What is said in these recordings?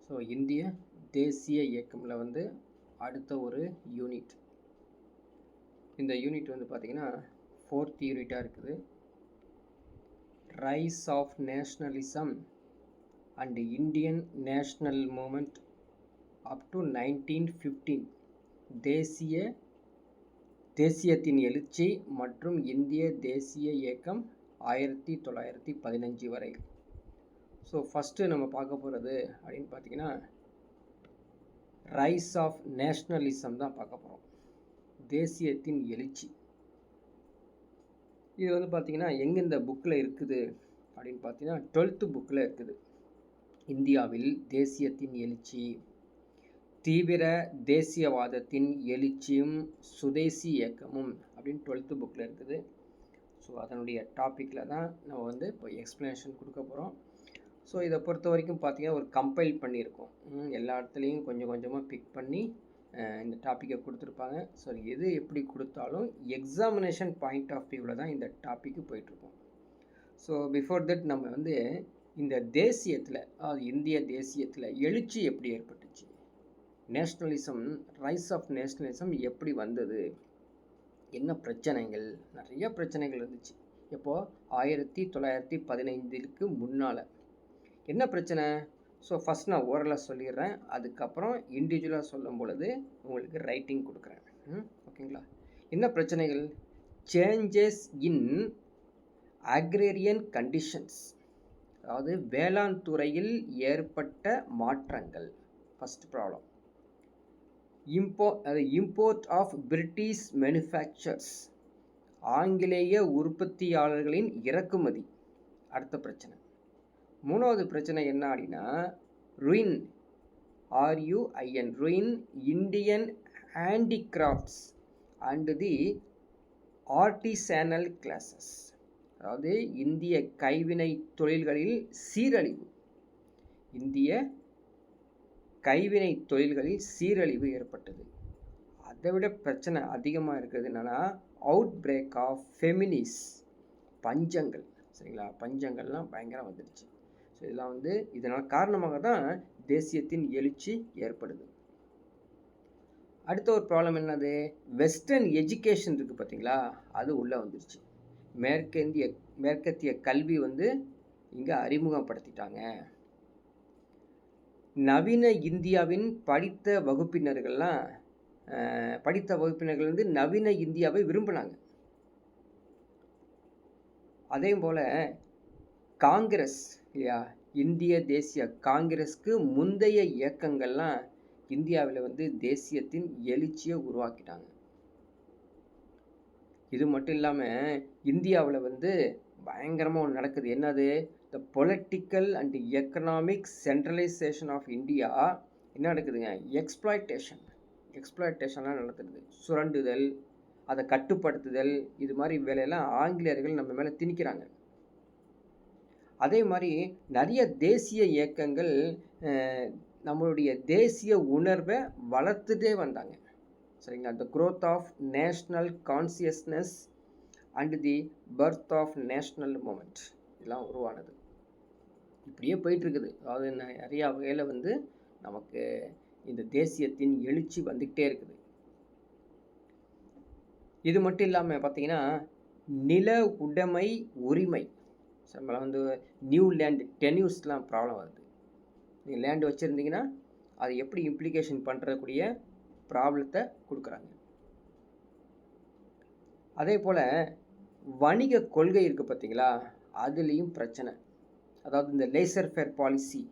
So இந்திய தேசிய இயக்கமில் வந்து அடுத்த ஒரு யூனிட். இந்த யூனிட் வந்து பார்த்திங்கன்னா 4th யூனிட்டாக இருக்குது. Rise of nationalism and Indian national movement up to 1915. தேசியத்தின் எழுச்சி மற்றும் இந்திய தேசிய இயக்கம் 1915 வரை. ஸோ ஃபஸ்ட்டு நம்ம பார்க்க போகிறது அப்படின்னு பார்த்தீங்கன்னா ரைஸ் ஆஃப் நேஷ்னலிசம் தான் பார்க்க போகிறோம். தேசியத்தின் எழுச்சி. இது வந்து பார்த்திங்கன்னா எங்கே இந்த புக்கில் இருக்குது அப்படின்னு பார்த்தீங்கன்னா 12th புக்கில் இருக்குது. இந்தியாவில் தேசியத்தின் எழுச்சி, தீவிர தேசியவாதத்தின் எழுச்சியும் சுதேசி இயக்கமும் அப்படின்னு 12th புக்கில் இருக்குது. ஸோ அதனுடைய டாப்பிக்கில் தான் நம்ம வந்து இப்போ எக்ஸ்ப்ளனேஷன் கொடுக்க போகிறோம். ஸோ இதை பொறுத்த வரைக்கும் பார்த்தீங்கன்னா ஒரு கம்பைல் பண்ணியிருக்கோம். எல்லா இடத்துலையும் கொஞ்சம் கொஞ்சமாக பிக் பண்ணி இந்த டாப்பிக்கை கொடுத்துருப்பாங்க. ஸோ எது எப்படி கொடுத்தாலும் எக்ஸாமினேஷன் பாயிண்ட் ஆஃப் வியூவில் தான் இந்த டாப்பிக்கு போயிட்டுருக்கோம். ஸோ பிஃபோர் தட் நம்ம வந்து இந்த தேசியத்தில், இந்திய தேசியத்தில் எழுச்சி எப்படி ஏற்பட்டுச்சு, நேஷ்னலிசம், ரைஸ் ஆஃப் நேஷ்னலிசம் எப்படி வந்தது, என்ன பிரச்சனைகள், நிறைய பிரச்சனைகள் இருந்துச்சு. இப்போது 1915க்கு முன்னால் என்ன பிரச்சனை? ஸோ ஃபஸ்ட் நான் ஓரலாக சொல்லிடுறேன், அதுக்கப்புறம் இண்டிவிஜுவலாக சொல்லும் பொழுது உங்களுக்கு ரைட்டிங் கொடுக்குறேன். ஓகேங்களா? என்ன பிரச்சனைகள்? சேஞ்சஸ் இன் அக்ரேரியன் கண்டிஷன்ஸ், அதாவது வேளாண் துறையில் ஏற்பட்ட மாற்றங்கள் first problem. Import of British manufactures, ஆங்கிலேய உற்பத்தியாளர்களின் இறக்குமதி அடுத்த பிரச்சனை. மூணாவது பிரச்சனை என்ன அப்படின்னா ruin, ruin Indian handicrafts and the artisanal classes, அதாவது இந்திய கைவினை தொழில்களில் சீரழிவு. இந்திய கைவினை தொழில்களில் சீரழிவு ஏற்பட்டது. அதை விட பிரச்சனை அதிகமாக இருக்கிறது என்னென்னா அவுட் பிரேக் ஆஃப் ஃபெமினிஸ், பஞ்சங்கள். சரிங்களா? பஞ்சங்கள்லாம் பயங்கரம் வந்துடுச்சு. ஸோ இதெல்லாம் வந்து இதனால் காரணமாக தான் தேசியத்தின் எழுச்சி ஏற்படுது. அடுத்த ஒரு ப்ராப்ளம் என்னது? வெஸ்டர்ன் எஜுகேஷன் இருக்குது பார்த்தீங்களா, அது உள்ளே வந்துருச்சு. மேற்கத்திய கல்வி வந்து இங்கே அறிமுகப்படுத்திட்டாங்க. நவீன இந்தியாவின் படித்த வகுப்பினர்கள் வந்து நவீன இந்தியாவை விரும்பினாங்க. அதே போல் காங்கிரஸ் இல்லையா, இந்திய தேசிய காங்கிரஸ்க்கு முந்தைய இயக்கங்கள்லாம் இந்தியாவில் வந்து தேசியத்தின் எழுச்சியை உருவாக்கிட்டாங்க. இது மட்டும் இல்லாமல் இந்தியாவில் வந்து பயங்கரமாக ஒன்று நடக்குது. என்னது? The political and economic centralisation of India. என்ன நடக்குதுங்க? எக்ஸ்ப்ளாய்டேஷன்லாம் நடத்துறது, சுரண்டுதல், அதை கட்டுப்படுத்துதல், இது மாதிரி வேலையெல்லாம் ஆங்கிலேயர்கள் நம்ம மேலே திணிக்கிறாங்க. அதே மாதிரி நிறைய தேசிய இயக்கங்கள் நம்மளுடைய தேசிய உணர்வை வளர்த்துட்டே வந்தாங்க. சரிங்களா? The growth of national consciousness and the birth of national movement இதெல்லாம் உருவானது. இப்படியே போயிட்டுருக்குது. அதாவது நிறையா வகையில் வந்து நமக்கு இந்த தேசியத்தின் எழுச்சி வந்துக்கிட்டே இருக்குது. இது மட்டும் இல்லாமல் பார்த்தீங்கன்னா நில உடைமை உரிமை, நம்மளை வந்து நியூ லேண்ட் டென்யூஸ்லாம் ப்ராப்ளம் வருது. நீங்கள் லேண்டு வச்சுருந்தீங்கன்னா அது எப்படி இம்ப்ளிகேஷன் பண்ணுறக்கூடிய ப்ராப்ளத்தை கொடுக்குறாங்க. அதே போல் வணிக கொள்கை இருக்குது பார்த்தீங்களா, அதுலேயும் பிரச்சனை. அதாவது இந்த லேசர் ஃபேர் பாலிசி,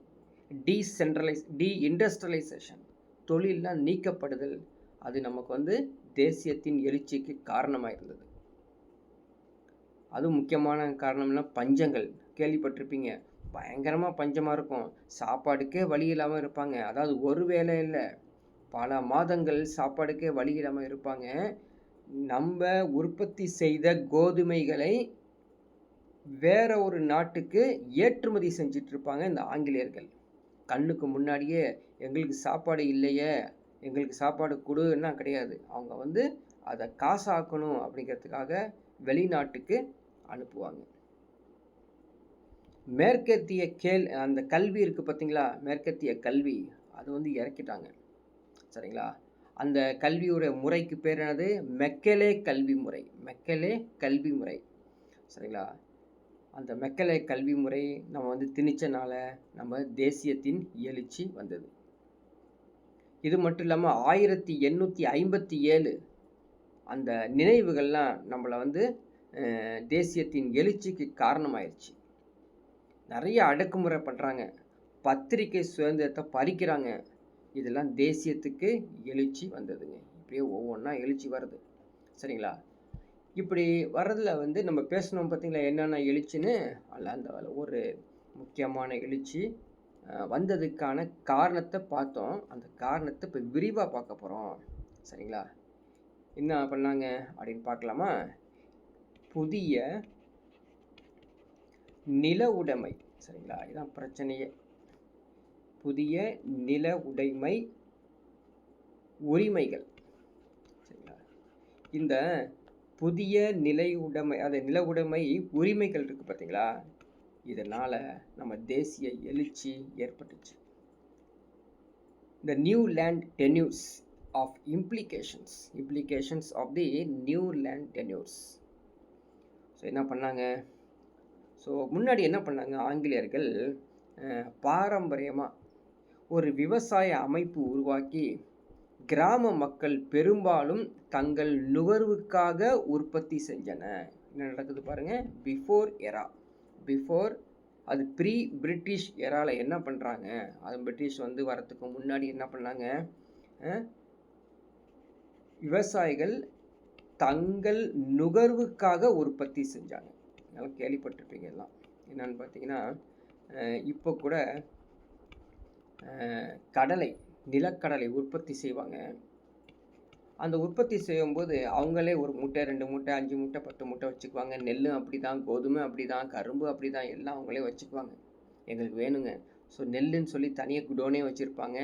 இண்டஸ்ட்ரியலைசேஷன், தொழிலெலாம் நீக்கப்படுதல், அது நமக்கு வந்து தேசியத்தின் எழுச்சிக்கு காரணமாக இருந்தது. அதுவும் முக்கியமான காரணம்னா பஞ்சங்கள். கேள்விப்பட்டிருப்பீங்க, பயங்கரமாக பஞ்சமாக இருக்கும், சாப்பாடுக்கே வழி இல்லாமல் இருப்பாங்க. அதாவது ஒரு வேளை இல்லை, பல மாதங்கள் சாப்பாடுக்கே வழி இல்லாமல் இருப்பாங்க. நம்ம உற்பத்தி செய்த கோதுமைகளை வேற ஒரு நாட்டுக்கு ஏற்றுமதி செஞ்சிட்ருப்பாங்க இந்த ஆங்கிலேயர்கள். கண்ணுக்கு முன்னாடியே எங்களுக்கு சாப்பாடு இல்லையே, எங்களுக்கு சாப்பாடு கொடுன்னா கிடையாது. அவங்க வந்து அதை காசாக்கணும் அப்படிங்கிறதுக்காக வெளிநாட்டுக்கு அனுப்புவாங்க. மேற்கத்திய அந்த கல்வி இருக்குது பார்த்தீங்களா, மேற்கத்திய கல்வி அது வந்து இறக்கிட்டாங்க. சரிங்களா? அந்த கல்வியோட முறைக்கு பேர் என்னது? மெக்கலே கல்வி முறை. மெக்கலே கல்வி முறை. சரிங்களா? அந்த மெக்கலே கல்வி முறை நம்ம வந்து திணிச்சனால நம்ம தேசியத்தின் எழுச்சி வந்தது. இது மட்டும் இல்லாமல் 1857 அந்த நினைவுகள்லாம் நம்மளை வந்து தேசியத்தின் எழுச்சிக்கு காரணமாயிருச்சு. நிறைய அடக்குமுறை பண்ணுறாங்க, பத்திரிகை சுதந்திரத்தை பறிக்கிறாங்க. இதெல்லாம் தேசியத்துக்கு எழுச்சி வந்ததுங்க. இப்படியே ஒவ்வொன்றா எழுச்சி வருது. சரிங்களா? இப்படி வர்றதுல வந்து நம்ம பேசணும் பார்த்தீங்களா, என்னென்ன எழுச்சின்னு. அதில் அந்த ஒரு முக்கியமான எழுச்சி வந்ததுக்கான காரணத்தை பார்த்தோம். அந்த காரணத்தை இப்போ விரிவாக பார்க்க போகிறோம். சரிங்களா? என்ன பண்ணாங்க அப்படின்னு பார்க்கலாமா? புதிய நில உடைமை. சரிங்களா? இதுதான் பிரச்சனையே. புதிய நில உடைமை உரிமைகள். சரிங்களா? இந்த புதிய நில உடைமை உரிமைகள் இருக்குது பார்த்தீங்களா, இதனால் நம்ம தேசிய எழுச்சி ஏற்பட்டுச்சு. The new land tenures of implications of the new land tenures. So என்ன பண்ணாங்க? ஸோ முன்னாடி என்ன பண்ணாங்க ஆங்கிலேயர்கள்? பாரம்பரியமாக ஒரு விவசாய அமைப்பு உருவாக்கி கிராம மக்கள் பெரும்பாலும் தங்கள் நுகர்வுக்காக உற்பத்தி செஞ்சன. என்ன நடக்குது பாருங்கள். பிஃபோர் அது ப்ரீ பிரிட்டிஷ் எராவில் என்ன பண்ணுறாங்க, அது பிரிட்டிஷ் வந்து வரத்துக்கு முன்னாடி என்ன பண்ணாங்க, விவசாயிகள் தங்கள் நுகர்வுக்காக உற்பத்தி செஞ்சாங்க. அதனால் கேள்விப்பட்டிருப்பீங்க எல்லாம். என்னன்னு பார்த்தீங்கன்னா, இப்போ கூட நிலக்கடலை உற்பத்தி செய்வாங்க. அந்த உற்பத்தி செய்யும்போது அவங்களே ஒரு மூட்டை 2 மூட்டை 5 மூட்டை 10 மூட்டை வச்சுக்குவாங்க. நெல்லும் அப்படி தான், கோதுமை அப்படி தான், கரும்பு அப்படி தான், எல்லாம் அவங்களே வச்சுக்குவாங்க. எங்களுக்கு வேணுங்க. ஸோ நெல்லுன்னு சொல்லி தனியாக குடோனே வச்சுருப்பாங்க.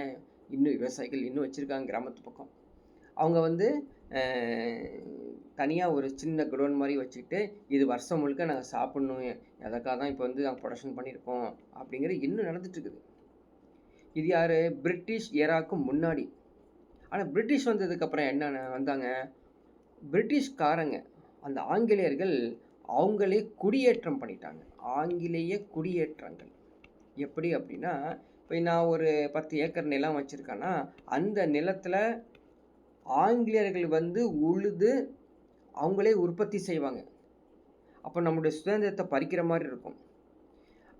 இன்னும் விவசாயிகள் இன்னும் வச்சுருக்காங்க கிராமத்து பக்கம். அவங்க வந்து தனியாக ஒரு சின்ன குடோன் மாதிரி வச்சுக்கிட்டு, இது வருஷம் முழுக்க நாங்கள் சாப்பிட்ணும், எதற்காக தான் இப்போ வந்து நாங்கள் ப்ரொடக்ஷன் பண்ணியிருக்கோம் அப்படிங்கிறது இன்னும் நடந்துட்டுருக்குது. இது யார்? பிரிட்டிஷ் ஏராவுக்கு முன்னாடி. ஆனால் பிரிட்டிஷ் வந்ததுக்கப்புறம் என்ன வந்தாங்க, பிரிட்டிஷ்காரங்க அந்த ஆங்கிலேயர்கள் அவங்களே குடியேற்றம் பண்ணிட்டாங்க. ஆங்கிலேய குடியேற்றங்கள் எப்படி அப்படின்னா, இப்போ நான் ஒரு 10 ஏக்கர் நிலம் வச்சுருக்கேன்னா, அந்த நிலத்தில் ஆங்கிலேயர்கள் வந்து உழுது அவங்களே உற்பத்தி செய்வாங்க. அப்போ நம்முடைய சுதந்திரத்தை பறிக்கிற மாதிரி இருக்கும்.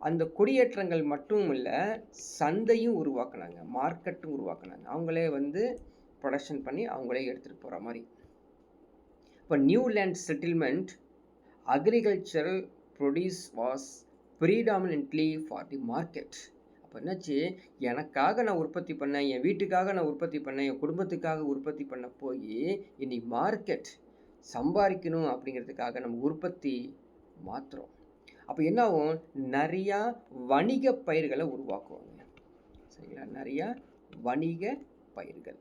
அந்த குடியேற்றங்கள் மட்டும் இல்லை, சந்தையும் உருவாக்குனாங்க, மார்க்கெட்டும் உருவாக்குனாங்க. அவங்களே வந்து ப்ரொடக்ஷன் பண்ணி அவங்களே எடுத்துகிட்டு போகிற மாதிரி. இப்போ new land settlement agricultural produce was ப்ரீடாமினென்ட்லி for the market. அப்போ என்னாச்சு, எனக்காக நான் உற்பத்தி பண்ணேன், என் வீட்டுக்காக நான் உற்பத்தி பண்ணேன், என் குடும்பத்துக்காக உற்பத்தி பண்ண போய் இன்னைக்கு மார்க்கெட் சம்பாதிக்கணும் அப்படிங்கிறதுக்காக நம்ம உற்பத்தி மாற்றுறோம். அப்போ என்ன ஆகும், நிறையா வணிக பயிர்களை உருவாக்குவாங்க. சரிங்களா? நிறையா வணிக பயிர்கள்.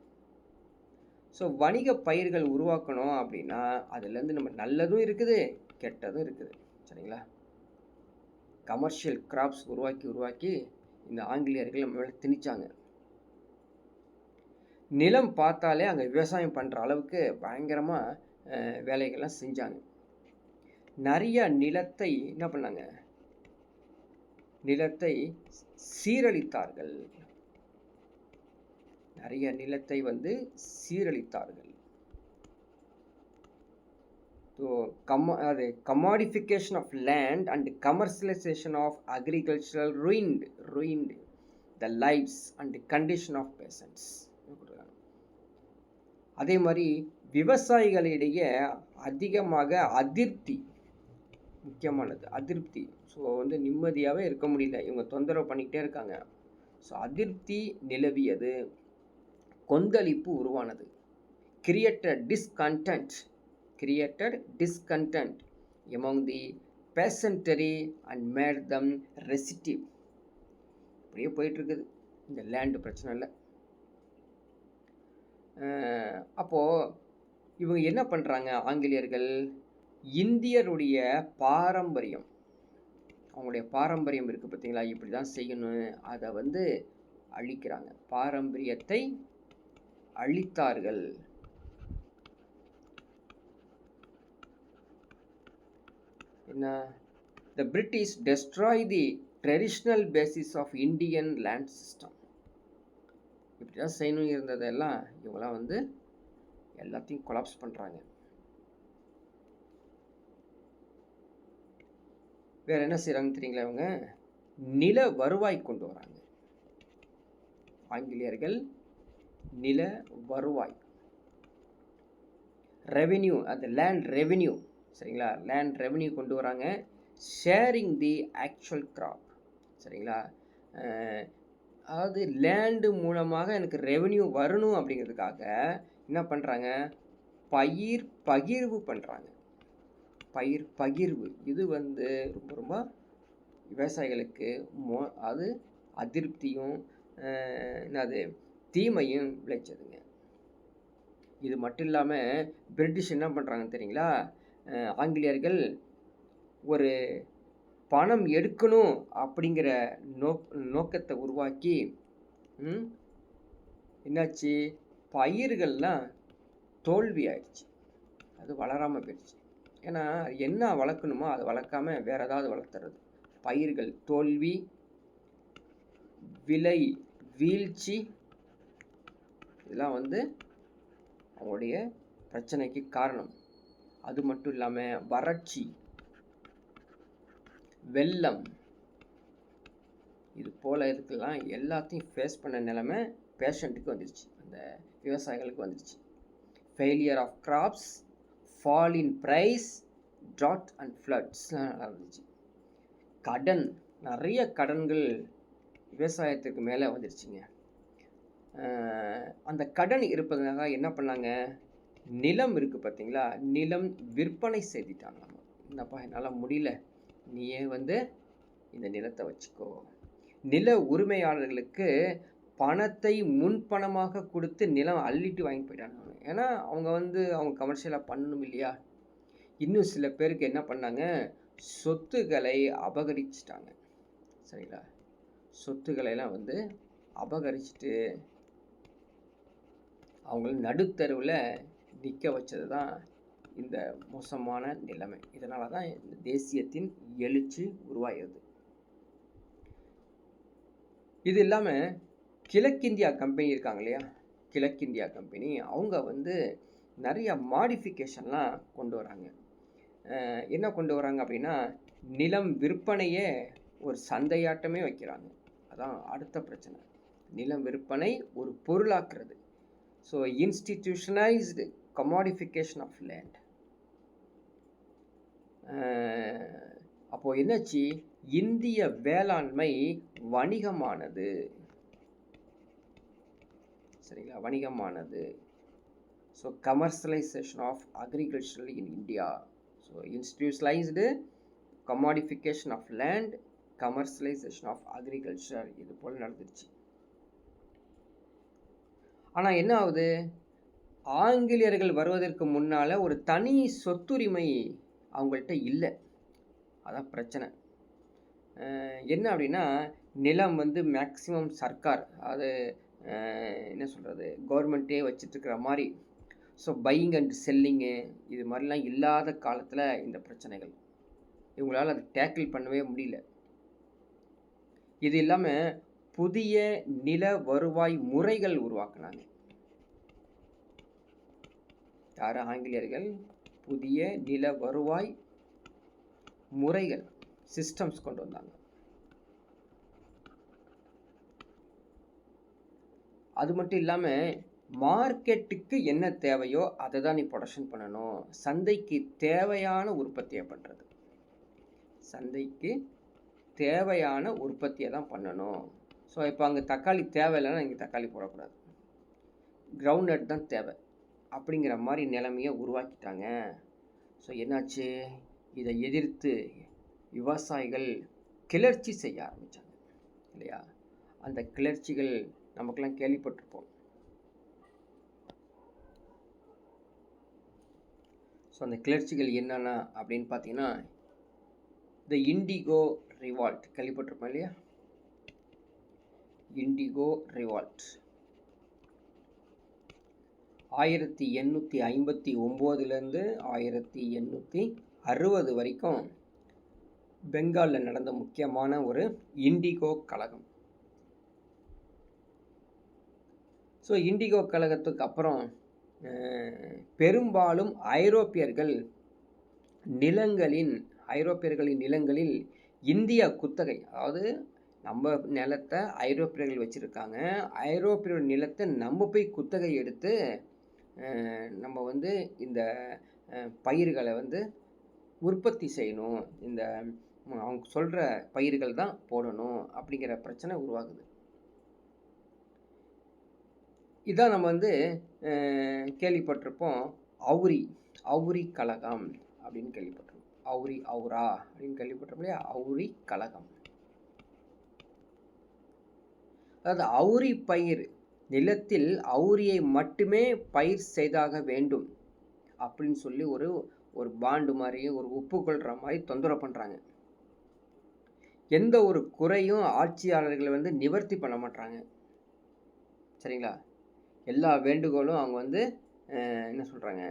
ஸோ வணிக பயிர்கள் உருவாக்கணும் அப்படின்னா அதுலேருந்து நம்ம நல்லதும் இருக்குது, கெட்டதும் இருக்குது. சரிங்களா? கமர்ஷியல் கிராப்ஸ் உருவாக்கி இந்த ஆங்கிலேயர்கள் நம்ம மேலே திணிச்சாங்க. நிலம் பார்த்தாலே அங்கே விவசாயம் பண்ணுற அளவுக்கு பயங்கரமாக வேலைகள்லாம் செஞ்சாங்க. நிறைய நிலத்தை என்ன பண்ணாங்க, நிலத்தை சீரழித்தார்கள். நிறைய நிலத்தை வந்து சீரழித்தார்கள். commodification of land and commercialization of agricultural ruined the lives and the condition of peasants. அதே மாதிரி விவசாயிகளிடையே அதிகமாக அதிருப்தி, முக்கியமானது அதிருப்தி. ஸோ வந்து நிம்மதியாகவே இருக்க முடியல, இவங்க தொந்தரவு பண்ணிக்கிட்டே இருக்காங்க. ஸோ அதிருப்தி நிலவியது, கொந்தளிப்பு உருவானது. created discontent among the peasantry and made them restive. இப்படியே போயிட்டுருக்குது இந்த லேண்டு பிரச்சனையில். அப்போது இவங்க என்ன பண்ணுறாங்க ஆங்கிலேயர்கள், இந்தியருடைய பாரம்பரியம், அவங்களுடைய பாரம்பரியம் இருக்குது பார்த்தீங்களா, இப்படி தான் செய்யணும், அதை வந்து அழிக்கிறாங்க. பாரம்பரியத்தை அழித்தார்கள். என்ன? The British destroy the traditional basis of Indian land system. இப்படி தான் செய்யணும் இருந்ததெல்லாம் இவங்களாம் வந்து எல்லாத்தையும் கொலாப்ஸ் பண்ணுறாங்க. வேற என்ன செய்கிறாங்கன்னு தெரியுங்களா? இவங்க நில வருவாய் கொண்டு வராங்க. ஆங்கிலேயர்கள் நில வருவாய், ரெவென்யூ, அந்த லேண்ட் ரெவென்யூ, சரிங்களா, லேண்ட் ரெவென்யூ கொண்டு வராங்க. ஷேரிங் தி ஆக்சுவல் கிராப், சரிங்களா, அதாவது லேண்டு மூலமாக எனக்கு ரெவென்யூ வரணும் அப்படிங்கிறதுக்காக என்ன பண்ணுறாங்க, பயிர் பகிர்வு பண்ணுறாங்க. பயிர் பகிர்வு இது வந்து ரொம்ப ரொம்ப விவசாயிகளுக்கு அது அதிருப்தியும் என்னது தீமையும் விளைச்சதுங்க. இது மட்டும் இல்லாமல் பிரிட்டிஷ் என்ன பண்ணுறாங்கன்னு தெரியுங்களா, ஆங்கிலேயர்கள் ஒரு பணம் எடுக்கணும் அப்படிங்கிற நோக்கத்தை உருவாக்கி என்னாச்சு, பயிர்கள்லாம் தோல்வி ஆயிடுச்சு, அது வளராமல் போயிடுச்சு. ஏன்னா என்ன வளர்க்கணுமோ அதை வளர்க்காம வேற ஏதாவது வளர்த்துறது. பயிர்கள் தோல்வி, விலை வீழ்ச்சி, இதெல்லாம் வந்து அவங்களுடைய பிரச்சனைக்கு காரணம். அது மட்டும் இல்லாமல் வறட்சி, வெள்ளம், இது போல் இதுக்கெல்லாம் எல்லாத்தையும் ஃபேஸ் பண்ண நிலைமை பேஷண்ட்டுக்கு வந்துடுச்சு, அந்த விவசாயிகளுக்கு வந்துடுச்சு. Failure of crops, fall in price, drought and ஃப்ளட்ஸ்லாம் நடந்துச்சு. கடன், நிறைய கடன்கள் விவசாயத்துக்கு மேலே வந்துடுச்சுங்க. அந்த கடன் இருப்பதனால என்ன பண்ணாங்க, நிலம் இருக்குது பார்த்தீங்களா, நிலம் விற்பனை செய்துட்டாங்க. என்னப்பா என்னால் முடியல, நீயே வந்து இந்த நிலத்தை வச்சுக்கோ. நில உரிமையாளர்களுக்கு பணத்தை முன்பணமாக கொடுத்து நிலம் அள்ளிட்டு வாங்கி போயிட்டாங்க. ஏன்னா அவங்க வந்து அவங்க கமர்ஷியலாக பண்ணணும் இல்லையா. இன்னும் சில பேருக்கு என்ன பண்ணாங்க, சொத்துக்களை அபகரிச்சிட்டாங்க, சரிங்களா, சொத்துக்களைலாம் வந்து அபகரிச்சுட்டு அவங்கள நடுத்தருவில் நிற்க வச்சது தான் இந்த மோசமான நிலைமை. இதனால தான் இந்த தேசியத்தின் எழுச்சி உருவாகிறது. இது இல்லாமல் கிழக்கிந்தியா கம்பெனி இருக்காங்க இல்லையா, கிழக்கிந்தியா கம்பெனி அவங்க வந்து நிறைய மாடிஃபிகேஷன்லாம் கொண்டு வராங்க. என்ன கொண்டு வராங்க அப்படின்னா, நிலம் விற்பனையே ஒரு சந்தையாட்டமே வைக்கிறாங்க. அதான் அடுத்த பிரச்சனை, நிலம் விற்பனை ஒரு பொருளாக்குறது. So institutionalised commodification of land. அப்போது என்னாச்சு, இந்திய வேளாண்மை வணிகமானது, சரிங்களா, வணிகமானது. So commercialisation of agriculture in India. So institutionalised commodification of land, commercialisation of agriculture, இது போல் நடந்துருச்சு. ஆனால் என்ன ஆகுது, ஆங்கிலேயர்கள் வருவதற்கு முன்னால் ஒரு தனி சொத்துரிமை அவங்கள்ட்ட இல்லை, அதான் பிரச்சனை. என்ன அப்படின்னா, நிலம் வந்து மேக்சிமம் சர்க்கார், அது என்ன சொல்கிறது, கவர்மெண்ட்டே வச்சிட்ருக்கிற மாதிரி. ஸோ பையிங் அண்ட் செல்லிங்கு இது மாதிரிலாம் இல்லாத காலத்தில் இந்த பிரச்சனைகள் இவங்களால் அதை டேக்கிள் பண்ணவே முடியல. இது இல்லாமல் புதிய நில வருவாய் முறைகள் உருவாக்குனாங்க. யார், ஆங்கிலேயர்கள் புதிய நில வருவாய் முறைகள், சிஸ்டம்ஸ் கொண்டு வந்தாங்க. அது மட்டும் இல்லாமல் மார்க்கெட்டுக்கு என்ன தேவையோ அதை தான் நீ ப்ரொடக்ஷன் பண்ணணும், சந்தைக்கு தேவையான உற்பத்தியை பண்ணுறது, சந்தைக்கு தேவையான உற்பத்தியை தான் பண்ணணும். ஸோ இப்போ அங்கே தக்காளி தேவையில்லைன்னா இங்கே தக்காளி போடக்கூடாது, கிரவுண்ட்நட் தான் தேவை அப்படிங்கிற மாதிரி நிலைமையை உருவாக்கிட்டாங்க. ஸோ என்னாச்சு, இதை எதிர்த்து விவசாயிகள் கிளர்ச்சி செய்ய ஆரம்பித்தாங்க இல்லையா. அந்த கிளர்ச்சிகள் நமக்கெல்லாம் கேள்விப்பட்டிருப்போம். ஸோ அந்த கிளர்ச்சிகள் என்னென்ன அப்படின்னு பார்த்தீங்கன்னா, த இண்டிகோ ரிவால்ட் கேள்விப்பட்டிருப்போம் இல்லையா? இண்டிகோ ரிவால்ட் 1859 1860 வரைக்கும் பெங்காலில் நடந்த முக்கியமான ஒரு இண்டிகோ கழகம். ஸோ இண்டிகோ கழகத்துக்கு அப்புறம் பெரும்பாலும் ஐரோப்பியர்களின் நிலங்களில் இந்திய குத்தகை, அதாவது நம்ம நிலத்தை ஐரோப்பியர்கள் வச்சுருக்காங்க, ஐரோப்பியர்கள் நிலத்தை நம்ம போய் குத்தகை எடுத்து நம்ம வந்து இந்த பயிர்களை வந்து உற்பத்தி செய்யணும், இந்த அவங்க சொல்கிற பயிர்கள் தான் போடணும் அப்படிங்கிற பிரச்சனை உருவாகுது. இதான் நம்ம வந்து கேள்விப்பட்டிருப்போம், அவுரி கழகம் அப்படின்னு கேள்விப்பட்டிருப்போம். அவுரா அப்படின்னு கேள்விப்பட்டிருப்போம் இல்லையா? அவுரி கழகம். அதாவது அவுரி பயிர், நிலத்தில் அவுரியை மட்டுமே பயிர் செய்தாக வேண்டும் அப்படின்னு சொல்லி ஒரு பாண்டு மாதிரி, ஒரு ஒப்புக்கொள்கிற மாதிரி தொந்தரவு பண்ணுறாங்க. எந்த ஒரு குறையும் ஆட்சியாளர்களை வந்து நிவர்த்தி பண்ண மாட்டாங்க. சரிங்களா? எல்லா வேண்டுகோளும் அவங்க வந்து என்ன சொல்கிறாங்க,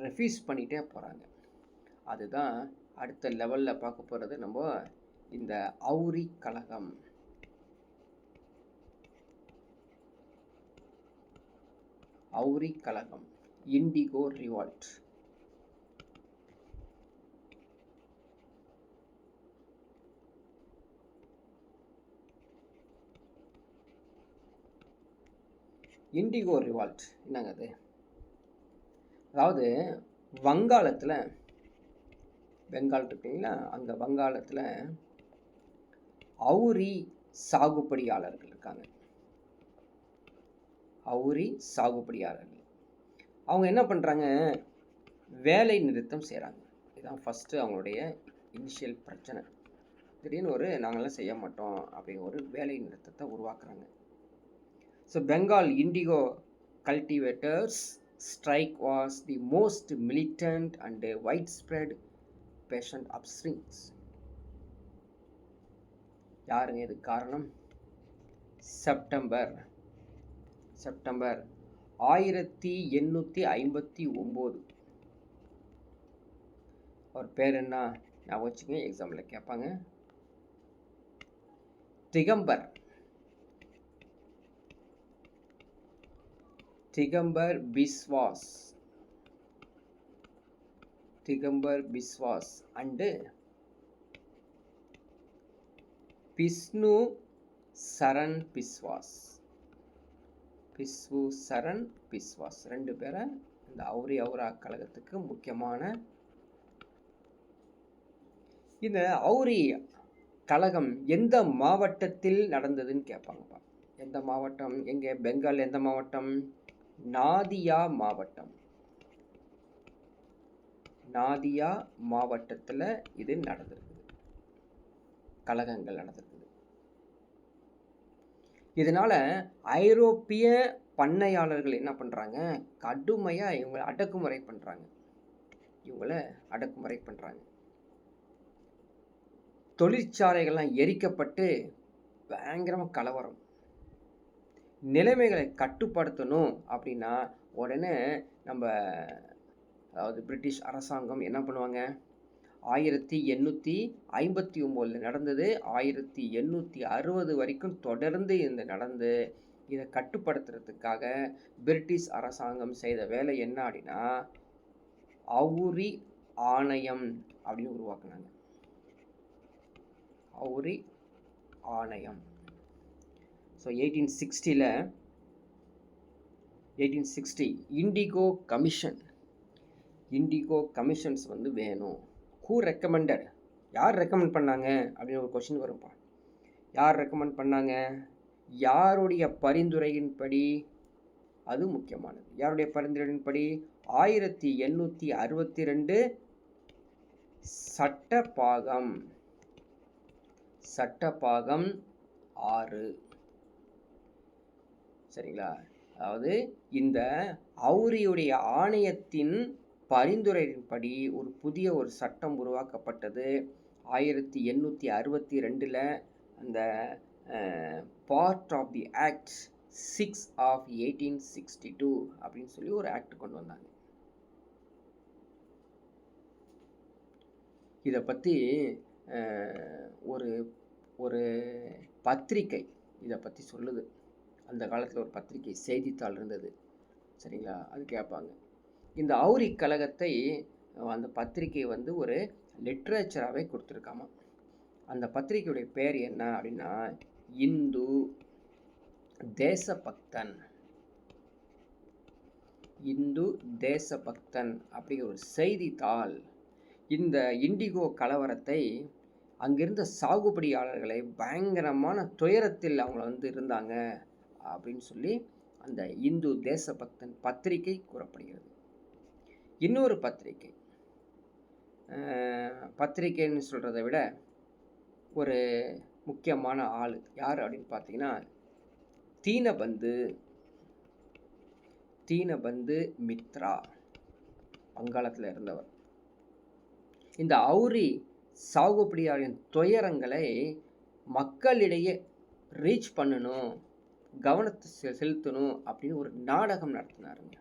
ரெஃப்யூஸ் பண்ணிகிட்டே போகிறாங்க. அதுதான் அடுத்த லெவலில் பார்க்க போகிறது நம்ம இந்த அவுரி கழகம். அவுரி கழகம், இண்டிகோ ரிவால்ட். இண்டிகோ ரிவால்ட் என்னங்க அது? அதாவது வங்காளத்தில், பெங்கால் இருக்குங்களா, அந்த வங்காளத்தில் அவுரி சாகுபடியாளர்கள் இருக்காங்க. அவுரி சாகுபடியாளர்கள் அவங்க என்ன பண்ணுறாங்க, வேலை நிறுத்தம் செய்கிறாங்க. இதுதான் ஃபஸ்ட்டு அவங்களுடைய இனிஷியல் பிரச்சனை. திடீர்னு நாங்களாம் செய்ய மாட்டோம் அப்படிங்கிற ஒரு வேலை நிறுத்தத்தை உருவாக்குறாங்க. So Bengal indigo cultivators strike was the most militant and widespread patient upswings. யாருங்க இது காரணம்? செப்டம்பர் 1859. அவர் பேர் என்ன ஞாபகம் வச்சுக்கோங்க, எக்ஸாமில் கேட்பாங்க. திகம்பர் பிஸ்வாஸ் அண்டு பிஷ்ணு சரண் பிஸ்வாஸ் 2 பேரை இந்த அவுரா கழகத்துக்கு முக்கியமான. இந்த அவுரி கழகம் எந்த மாவட்டத்தில் நடந்ததுன்னு கேட்பாங்கப்பா. எந்த மாவட்டம்? எங்கே? பெங்கால் எந்த மாவட்டம்? நாதியா மாவட்டத்தில் இது நடந்திருக்குது, கழகங்கள் நடந்திருக்குது. இதனால ஐரோப்பிய பண்ணையாளர்கள் என்ன பண்ணுறாங்க, கடுமையாக இவங்களை அடக்குமுறை பண்ணுறாங்க. தொழிற்சாலைகள்லாம் எரிக்கப்பட்டு பயங்கரமாக கலவரம். நிலைமைகளை கட்டுப்படுத்தணும் அப்படின்னா உடனே அதாவது பிரிட்டிஷ் அரசாங்கம் என்ன பண்ணுவாங்க, 1859 நடந்தது, 1860 வரைக்கும் தொடர்ந்து இந்த நடந்து இதை கட்டுப்படுத்துறதுக்காக பிரிட்டிஷ் அரசாங்கம் செய்த வேலை என்ன அப்படின்னா, அவுரி ஆணையம் அப்படின்னு உருவாக்குனாங்க. அவுரி ஆணையம். ஸோ 1860 இண்டிகோ கமிஷன்ஸ் வந்து வேணும். Who recommended? யார் ரெக்கமெண்ட் பண்ணாங்க அப்படின்னு ஒரு கொஸ்டின் வரும்ப்பா. யார் ரெக்கமெண்ட் பண்ணாங்க? யாருடைய பரிந்துரையின்படி? அது முக்கியமானது. யாருடைய பரிந்துரையின்படி? 1862 சட்டப்பாகம் 6. சரிங்களா? அதாவது இந்த அவுரியுடைய ஆணையத்தின் பரிந்துரையின்படி ஒரு புதிய சட்டம் உருவாக்கப்பட்டது 1862 அந்த part of the act 6 of 1862 அப்படின்னு சொல்லி ஒரு ஆக்ட் கொண்டு வந்தாங்க. இதை பற்றி ஒரு ஒரு பத்திரிக்கை இதை பற்றி சொல்லுது. அந்த காலத்தில் ஒரு பத்திரிக்கை செய்தித்தாள் இருந்தது, சரிங்களா? அது கேட்பாங்க. இந்த அவுரி கழகத்தை அந்த பத்திரிக்கை வந்து ஒரு லிட்ரேச்சராகவே கொடுத்துருக்காமா. அந்த பத்திரிக்கையுடைய பேர் என்ன அப்படின்னா இந்து தேசபக்தன். இந்து தேசபக்தன் அப்படிங்கிற ஒரு செய்தித்தாள் இந்த இண்டிகோ கலவரத்தை, அங்கிருந்த சாகுபடியாளர்களை பயங்கரமான துயரத்தில் அவங்க வந்து இருந்தாங்க அப்படின்னு சொல்லி அந்த இந்து தேசபக்தன் பத்திரிகை கூறப்படுகிறது. இன்னொரு பத்திரிகைன்னு சொல்கிறத விட ஒரு முக்கியமான ஆள் யார் அப்படின்னு பார்த்தீங்கன்னா தீனபந்து மித்ரா, வங்காளத்தில் இருந்தவர். இந்த அவுரி சாகுபடியாளரின் துயரங்களை மக்களிடையே ரீச் பண்ணணும், கவனத்தை செலுத்தணும் அப்படின்னு ஒரு நாடகம் நடத்தினாருங்க,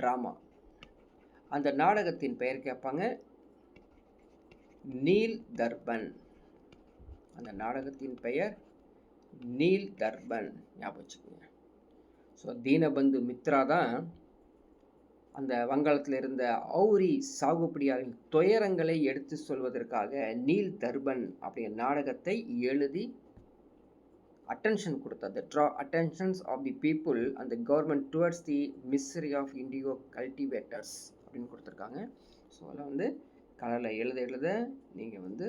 ட்ராமா. அந்த நாடகத்தின் பெயர் கேட்பாங்க நீல் தர்பன். அந்த நாடகத்தின் பெயர் நீல் தர்பன், ஞாபகம் வச்சுக்கோங்க. ஸோ தீனபந்து மித்ரா தான் அந்த வங்காளத்தில் இருந்த அவுரி சாகுபடியாரின் துயரங்களை எடுத்து சொல்வதற்காக நீல் தர்பன் அப்படிங்கிற நாடகத்தை எழுதி அட்டென்ஷன் கொடுத்தார். Draw attentions of the people and the government towards the misery of indigo cultivators அப்படின்னு கொடுத்துருக்காங்க. ஸோ அதில் வந்து கலரில் எழுத நீங்கள் வந்து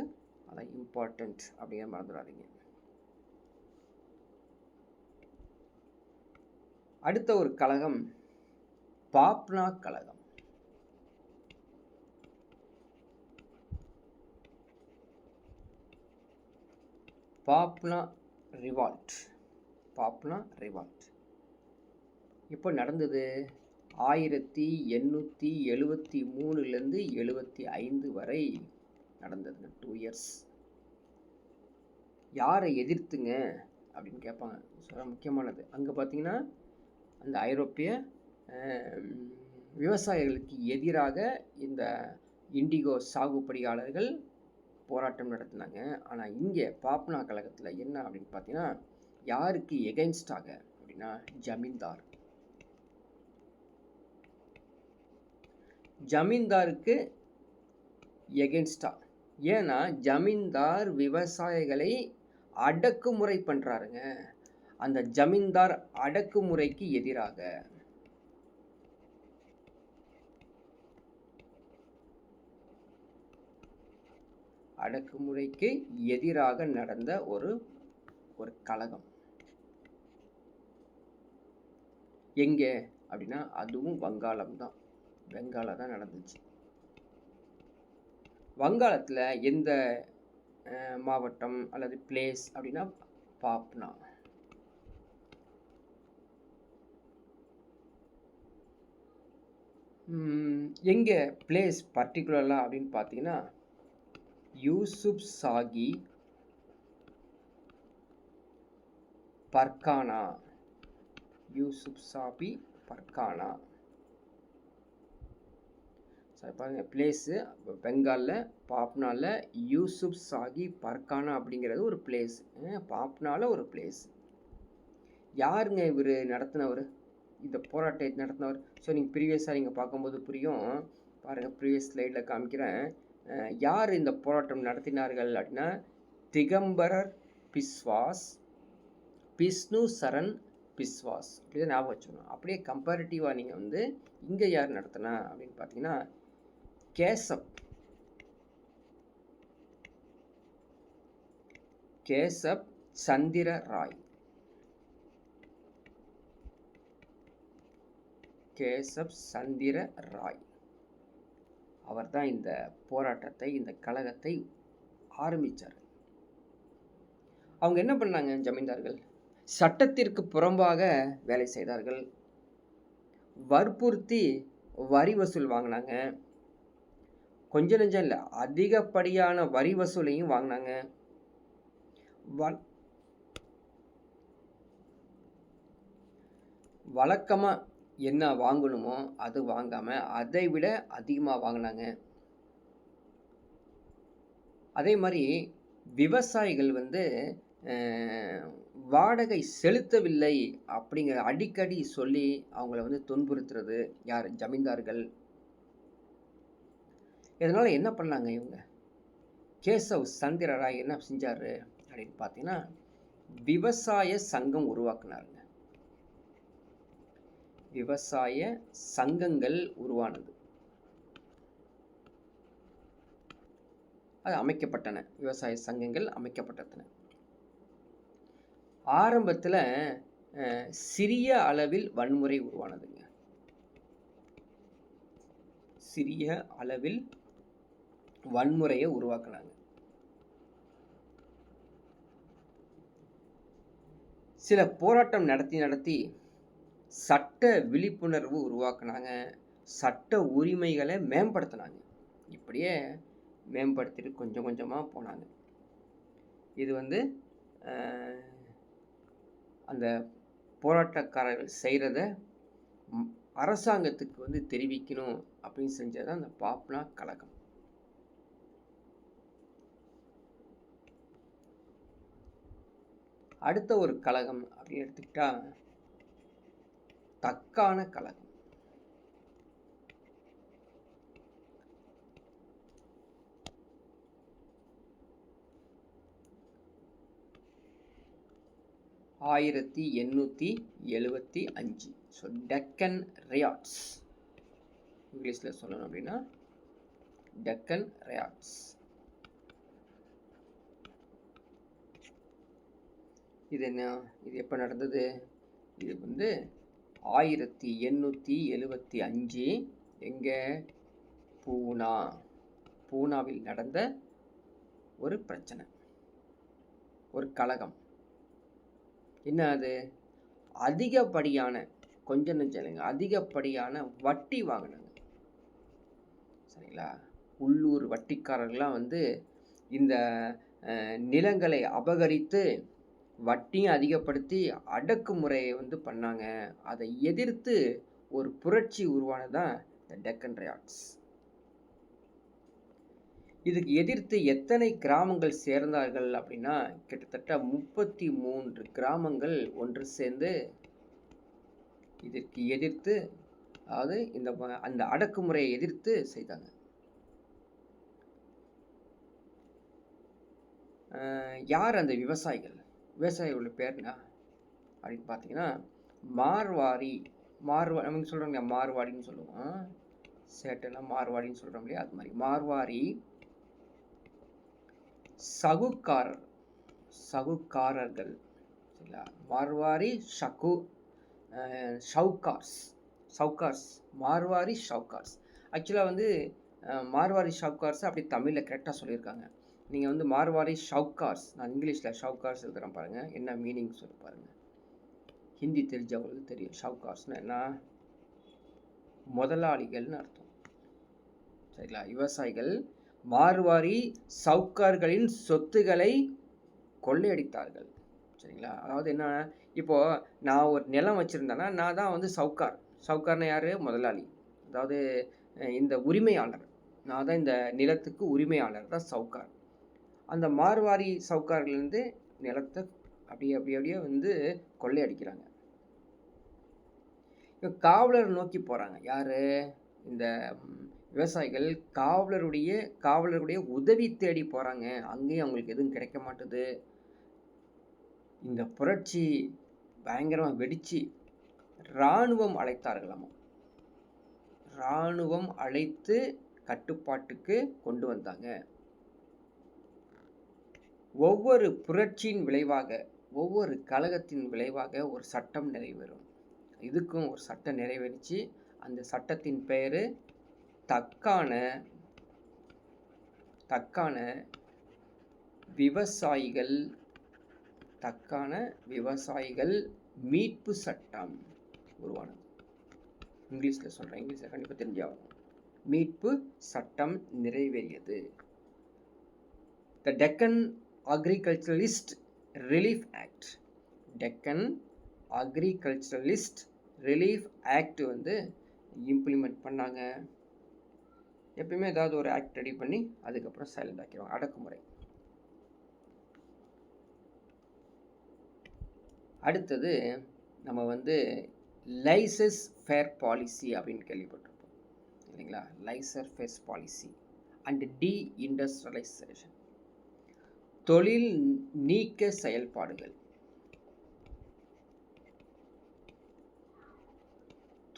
அதான் இம்பார்ட்டண்ட் அப்படிங்கிற மறந்துடாதீங்க. அடுத்த ஒரு கழகம் பாப்னா கழகம். பாப்னா ரிவால்ட் இப்போ நடந்தது 1873 75 வரை நடந்ததுங்க. 2 இயர்ஸ். யாரை எதிர்த்துங்க அப்படின்னு கேட்பாங்க. முக்கியமானது அங்கே பார்த்தீங்கன்னா அந்த ஐரோப்பிய விவசாயிகளுக்கு எதிராக இந்த இண்டிகோ சாகுபடியாளர்கள் போராட்டம் நடத்தினாங்க. ஆனால் இங்கே பாப்னா கழகத்தில் என்ன அப்படின்னு பார்த்தீங்கன்னா யாருக்கு எகென்ஸ்டாக அப்படின்னா ஜமீன்தாருக்கு எகென்ஸ்டா. ஏன்னா ஜமீன்தார் விவசாயிகளை அடக்குமுறை பண்ணுறாருங்க. அந்த ஜமீன்தார் அடக்குமுறைக்கு எதிராக நடந்த ஒரு கழகம். எங்கே அப்படின்னா அதுவும் வங்காளம் தான், பெங்கால தான் நடந்துச்சு. வங்காளத்தில் எந்த மாவட்டம் அல்லது பிளேஸ் அப்படின்னா பாப்னா. எங்கே பிளேஸ் பர்டிகுலராக அப்படின்னு பார்த்தீங்கன்னா யூசுப்சாகி பர்கானா. சரி பாருங்க, பிளேஸு பெங்காலில் பாப்னாவில் யூசுப்சாகி பர்கானா அப்படிங்கிறது ஒரு பிளேஸ். பாப்னாவில் ஒரு பிளேஸ். யாருங்க இவர் நடத்தினவர், இந்த போராட்டத்தை நடத்தினவர்? ஸோ நீங்கள் ப்ரீவியஸாக நீங்கள் பார்க்கும்போது புரியும். பாருங்கள், ப்ரீவியஸ் ஸ்லைடில் காமிக்கிறேன். யார் இந்த போராட்டம் நடத்தினார்கள் அப்படின்னா திகம்பரர் பிஸ்வாஸ், பிஷ்ணு சரண் பிஸ்வாஸ். இப்படிதான் ஞாபகம் வச்சுக்கணும். அப்படியே கம்பேரிட்டிவாக நீங்கள் வந்து இங்கே யார் நடத்தினா அப்படின்னு பார்த்தீங்கன்னா கேசப் சந்திர ராய். அவர் தான் இந்த போராட்டத்தை, இந்த கழகத்தை ஆரம்பித்தார். அவங்க என்ன பண்ணாங்க? ஜமீன்தார்கள் சட்டத்திற்கு புறம்பாக வேலை செய்தார்கள், வற்புறுத்தி வரி வசூல் வாங்கினாங்க, கொஞ்சம் நெஞ்சம் இல்லை, அதிகப்படியான வரி வசூலையும் வாங்கினாங்க. வழக்கமாக என்ன வாங்கணுமோ அது வாங்காமல் அதை விட அதிகமாக வாங்கினாங்க. அதே மாதிரி விவசாயிகள் வந்து வாடகை செலுத்தவில்லை அப்படிங்கிற அடிக்கடி சொல்லி அவங்கள வந்து துன்புறுத்துறது யார்? ஜமீன்தார்கள். இதனால் என்ன பண்ணாங்க இவங்க? கேசவ் சந்திர ராய் என்ன செஞ்சார் அப்படின்னு பார்த்தீங்கன்னா, விவசாய சங்கம் உருவாக்குனாருங்க. விவசாய சங்கங்கள் உருவானது, அது அமைக்கப்பட்டன. விவசாய சங்கங்கள் அமைக்கப்பட்டன. ஆரம்பத்தில் சிறிய அளவில் வன்முறை உருவானதுங்க. சிறிய அளவில் வன்முறையை உருவாக்குனாங்க. சில போராட்டம் நடத்தி சட்ட விழிப்புணர்வு உருவாக்குனாங்க. சட்ட உரிமைகளை மேம்படுத்தினாங்க. இப்படியே மேம்படுத்திட்டு கொஞ்சம் கொஞ்சமாக போனாங்க. இது வந்து அந்த போராட்டக்காரர்கள் செய்கிறத அரசாங்கத்துக்கு வந்து தெரிவிக்கணும் அப்படின்னு செஞ்சது அந்த பாப்னா கழகம். அடுத்த ஒரு கழகம் அப்படின்னு எடுத்துக்கிட்டா தக்கான கழகம். ஆயிரத்தி 875. ஸோ டெக்கன் ரியாட்ஸ், இங்கிலீஷில் சொல்லணும் அப்படின்னா டெக்கன் ரியாட்ஸ். இது என்ன? இது எப்போ நடந்தது? இது வந்து 1875 எங்கே? பூனாவில் நடந்த ஒரு பிரச்சனை, ஒரு கலகம். என்ன அது? அதிகப்படியான, கொஞ்சம் நெஞ்சலைங்க, அதிகப்படியான வட்டி வாங்கினாங்க. சரிங்களா? உள்ளூர் வட்டிக்காரர்கள்லாம் வந்து இந்த நிலங்களை அபகரித்து வட்டியும் அதிகப்படுத்தி அடக்குமுறையை வந்து பண்ணாங்க. அதை எதிர்த்து ஒரு புரட்சி உருவானதான் இந்த டெக்கன் ரியாட்ஸ். இதுக்கு எதிர்த்து எத்தனை கிராமங்கள் சேர்ந்தார்கள் அப்படின்னா, கிட்டத்தட்ட 33 கிராமங்கள் ஒன்று சேர்ந்து இதற்கு எதிர்த்து, அதாவது அந்த அடக்குமுறையை எதிர்த்து செய்தாங்க. யார் அந்த விவசாயிகள்? விவசாயிகளோட பேர்னா அப்படின்னு பார்த்தீங்கன்னா, நமக்கு சொல்கிறோம் இல்லையா, மார்வாடின்னு சொல்லுவோம். சேட்டெல்லாம் மார்வாடின்னு சொல்கிறோம் இல்லையா, அது மாதிரி மார்வாரி சகுக்காரர்கள். சரிங்களா? மார்வாரி ஷவுகார்ஸ், மார்வாரி ஷவுகார்ஸ். ஆக்சுவலாக வந்து மார்வாரி ஷவுகார்ஸ் அப்படி தமிழில் கரெக்டாக சொல்லியிருக்காங்க. நீங்கள் வந்து மார்வாரி ஷவுகார்ஸ், நான் இங்கிலீஷில் ஷவுகார்ஸ் எழுதுகிறேன் பாருங்கள், என்ன மீனிங் சொல்லி பாருங்கள். ஹிந்தி தெரிஞ்சவங்களுக்கு தெரியும். ஷவுகார்ஸ்னால் என்ன? முதலாளிகள்னு அர்த்தம். சரிங்களா? விவசாயிகள் மார்வாரி சவுக்கார்களின் சொத்துக்களை கொள்ளையடித்தார்கள். சரிங்களா? அதாவது என்ன, இப்போது நான் ஒரு நிலம் வச்சுருந்தேன்னா நான் தான் வந்து சவுக்கார்னா யார்? முதலாளி. அதாவது இந்த உரிமையாளர், நான் தான் இந்த நிலத்துக்கு உரிமையாளர் தான் சவுக்கார். அந்த மார்வாரி சவுக்கார்லேருந்து நிலத்தை அப்படியே வந்து கொள்ளையடிக்கிறாங்க. இப்போ காவலர் நோக்கி போகிறாங்க. யார்? இந்த விவசாயிகள் காவலருடைய உதவி தேடி போகிறாங்க. அங்கேயும் அவங்களுக்கு எதுவும் கிடைக்க மாட்டுது. இந்த புரட்சி பயங்கரமாக வெடித்து இராணுவம் அழைத்தார்களாமா. இராணுவம் அழைத்து கட்டுப்பாட்டுக்கு கொண்டு வந்தாங்க. ஒவ்வொரு புரட்சியின் விளைவாக, ஒவ்வொரு கழகத்தின் விளைவாக ஒரு சட்டம் நிறைவேறும். இதுக்கும் ஒரு சட்டம் நிறைவேறிச்சு. அந்த சட்டத்தின் பெயர் தக்கான விவசாயிகள் மீட்பு சட்டம் உருவானது. இங்கிலீஷில் சொல்கிறேன், இங்கிலீஷில் கண்டிப்பாக தெரிஞ்சாகும். மீட்பு சட்டம் நிறைவேறியது. The Deccan agriculturalist relief act. Deccan agriculturalist relief act வந்து இம்ப்ளிமெண்ட் பண்ணாங்க. எப்பயுமே ஏதாவது ஒரு ஆக்ட் ரெடி பண்ணி அதுக்கப்புறம் சைலண்ட் ஆக்கிடுவாங்க. அடக்குமுறை. அடுத்தது நம்ம வந்து லைசஸ் ஃபேர் பாலிசி அப்படின்னு கேள்விப்பட்டிருப்போம் இல்லைங்களா? லைசர் ஃபேர் பாலிசி அண்ட் டீஇண்டஸ்ட்ரியலைசேஷன். தொழில் நீக்க செயல்பாடுகள்.